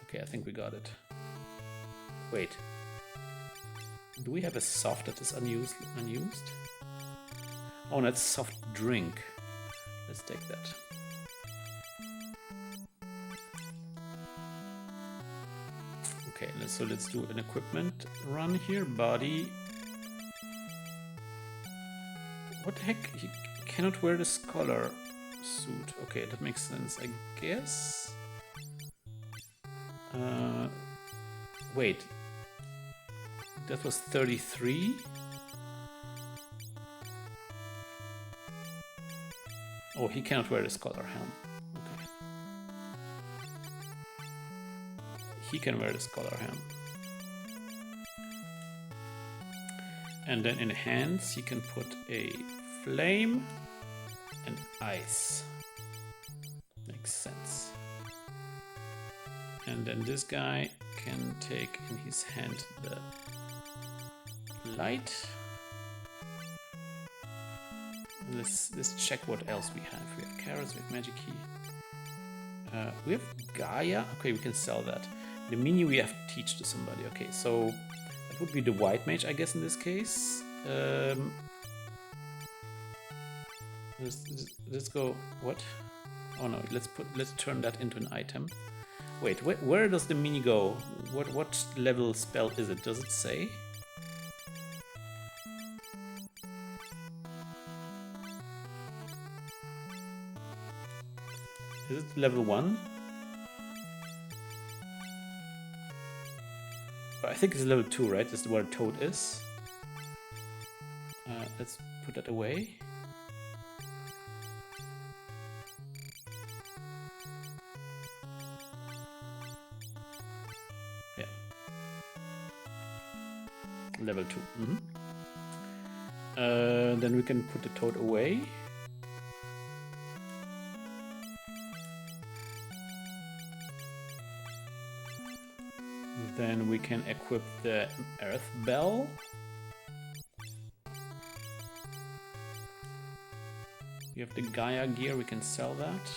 Okay, I think we got it. Wait. Do we have a soft that is unused? Oh, that's soft drink. Let's take that. Okay, let's do an equipment run here. Body. What the heck? He cannot wear the scholar suit. Okay, that makes sense, I guess. Wait. That was 33? Oh, he cannot wear the scholar helm. Okay. He can wear the scholar helm. And then in hands, he can put a flame and ice. Makes sense. And then this guy can take in his hand the light. Let's check what else we have. We have carrots, we have magic key. We have Gaia. Okay, we can sell that. The mini we have to teach to somebody. Okay, so that would be the white mage, I guess, in this case. Let's go. What? Oh no, let's turn that into an item. Wait, where does the mini go? What level spell is it? Does it say? Is it level 1? I think it's level 2, right? That's where Toad is. Let's put that away. Yeah. Level 2. Then we can put the Toad away. Then we can equip the Earth Bell. We have the Gaia gear, we can sell that.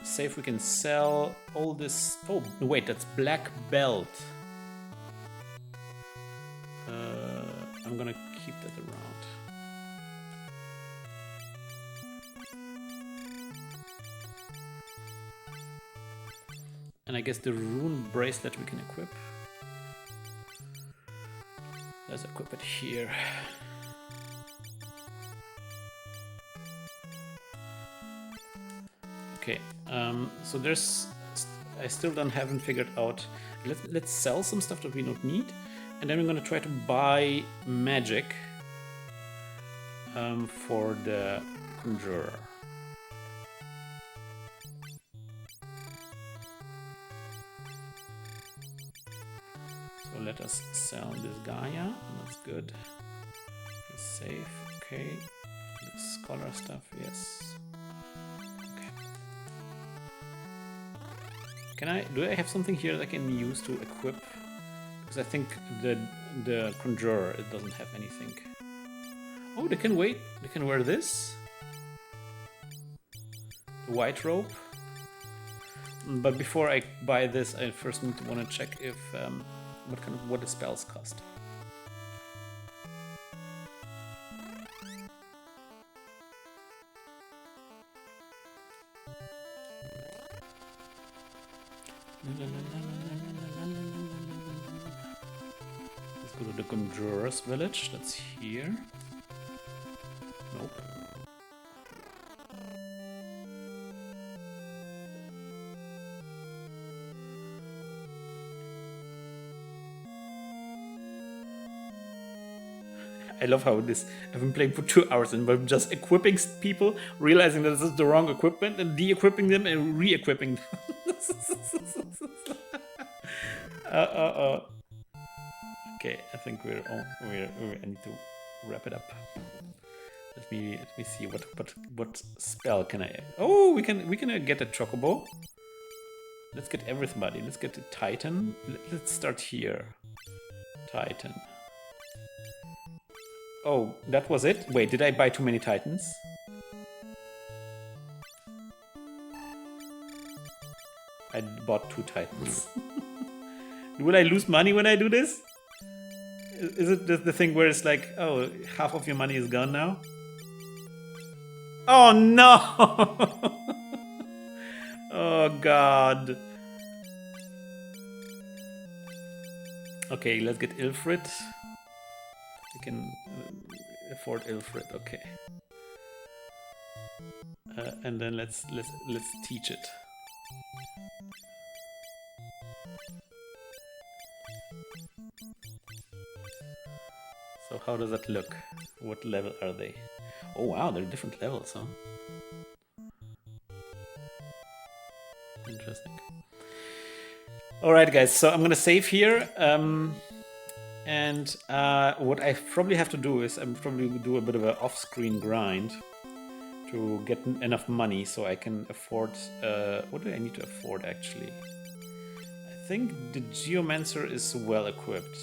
Save, we can sell all this. Oh, wait, that's Black Belt. I'm gonna keep that around. And I guess the rune bracelet we can equip. Let's equip it here. Okay, so there's, I still haven't figured out. Let's sell some stuff that we don't need, and then we're gonna try to buy magic for the conjurer. So let us sell this Gaia. That's good. It's safe. Okay. The scholar stuff. Yes. Do I have something here that I can use to equip? Because I think the conjurer, it doesn't have anything. Oh, they can wait. They can wear this. The white robe. But before I buy this, I first want to check if what the spells cost. Let's go to the Conjurer's Village. That's here. Nope. I love how this. I've been playing for 2 hours and I'm just equipping people, realizing that this is the wrong equipment, and de-equipping them and re-equipping them. Okay, I think I need to wrap it up. Let me see what spell can I? Oh, we can get a chocobo. Let's get everybody. Let's get the Titan. Let's start here. Titan. Oh, that was it? Wait, did I buy too many Titans? I bought 2 titans. Will I lose money when I do this? Is it the thing where it's like, oh, half of your money is gone now? Oh no! Oh god. Okay, let's get Ilfrid. We can afford Ilfrid, okay. And then let's teach it. So how does that look? What level are they? Oh wow, they're different levels, huh? Interesting. Alright guys, so I'm gonna save here. And what I probably have to do is I'm probably do a bit of an off-screen grind to get enough money so I can afford... what do I need to afford actually? I think the Geomancer is well equipped.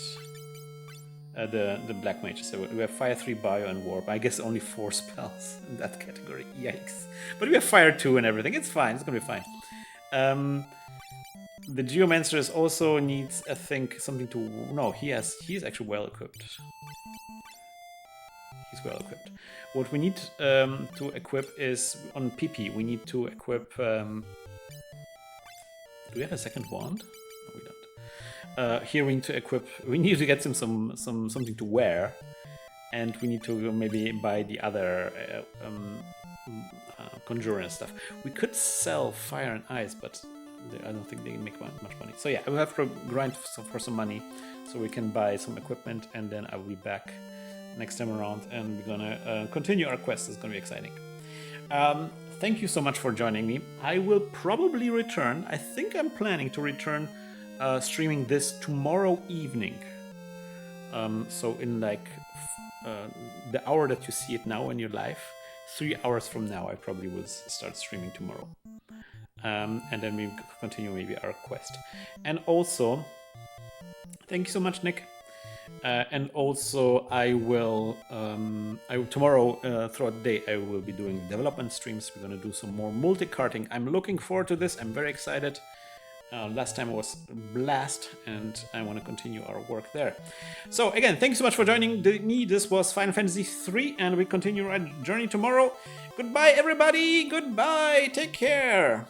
The Black Mage. So we have Fire 3, Bio, and Warp. I guess only 4 spells in that category. Yikes. But we have Fire 2 and everything. It's fine. It's gonna be fine. The Geomancer is also needs, I think, something to... No, he's actually well equipped. He's well equipped. What we need to equip is on PP. We need to equip. Do we have a second wand? No, we don't. Here we need to equip. We need to get him something to wear, and we need to maybe buy the other conjurer and stuff. We could sell Fire and Ice, but I don't think they can make much money. So yeah, we'll have to grind for some money so we can buy some equipment, and then I will be back next time around, and we're gonna continue our quest. It's gonna be exciting. Thank you so much for joining me. I will probably return. I think I'm planning to return streaming this tomorrow evening. So in like the hour that you see it now in your life, 3 hours from now, I probably will start streaming tomorrow. And then we continue maybe our quest. And also, thank you so much, Nick. And also, I will tomorrow throughout the day I will be doing development streams. We're gonna do some more multi-karting. I'm looking forward to this. I'm very excited. Last time was a blast, and I want to continue our work there. So again, thank you so much for joining me. This was Final Fantasy III, and we continue our journey tomorrow. Goodbye, everybody. Goodbye. Take care.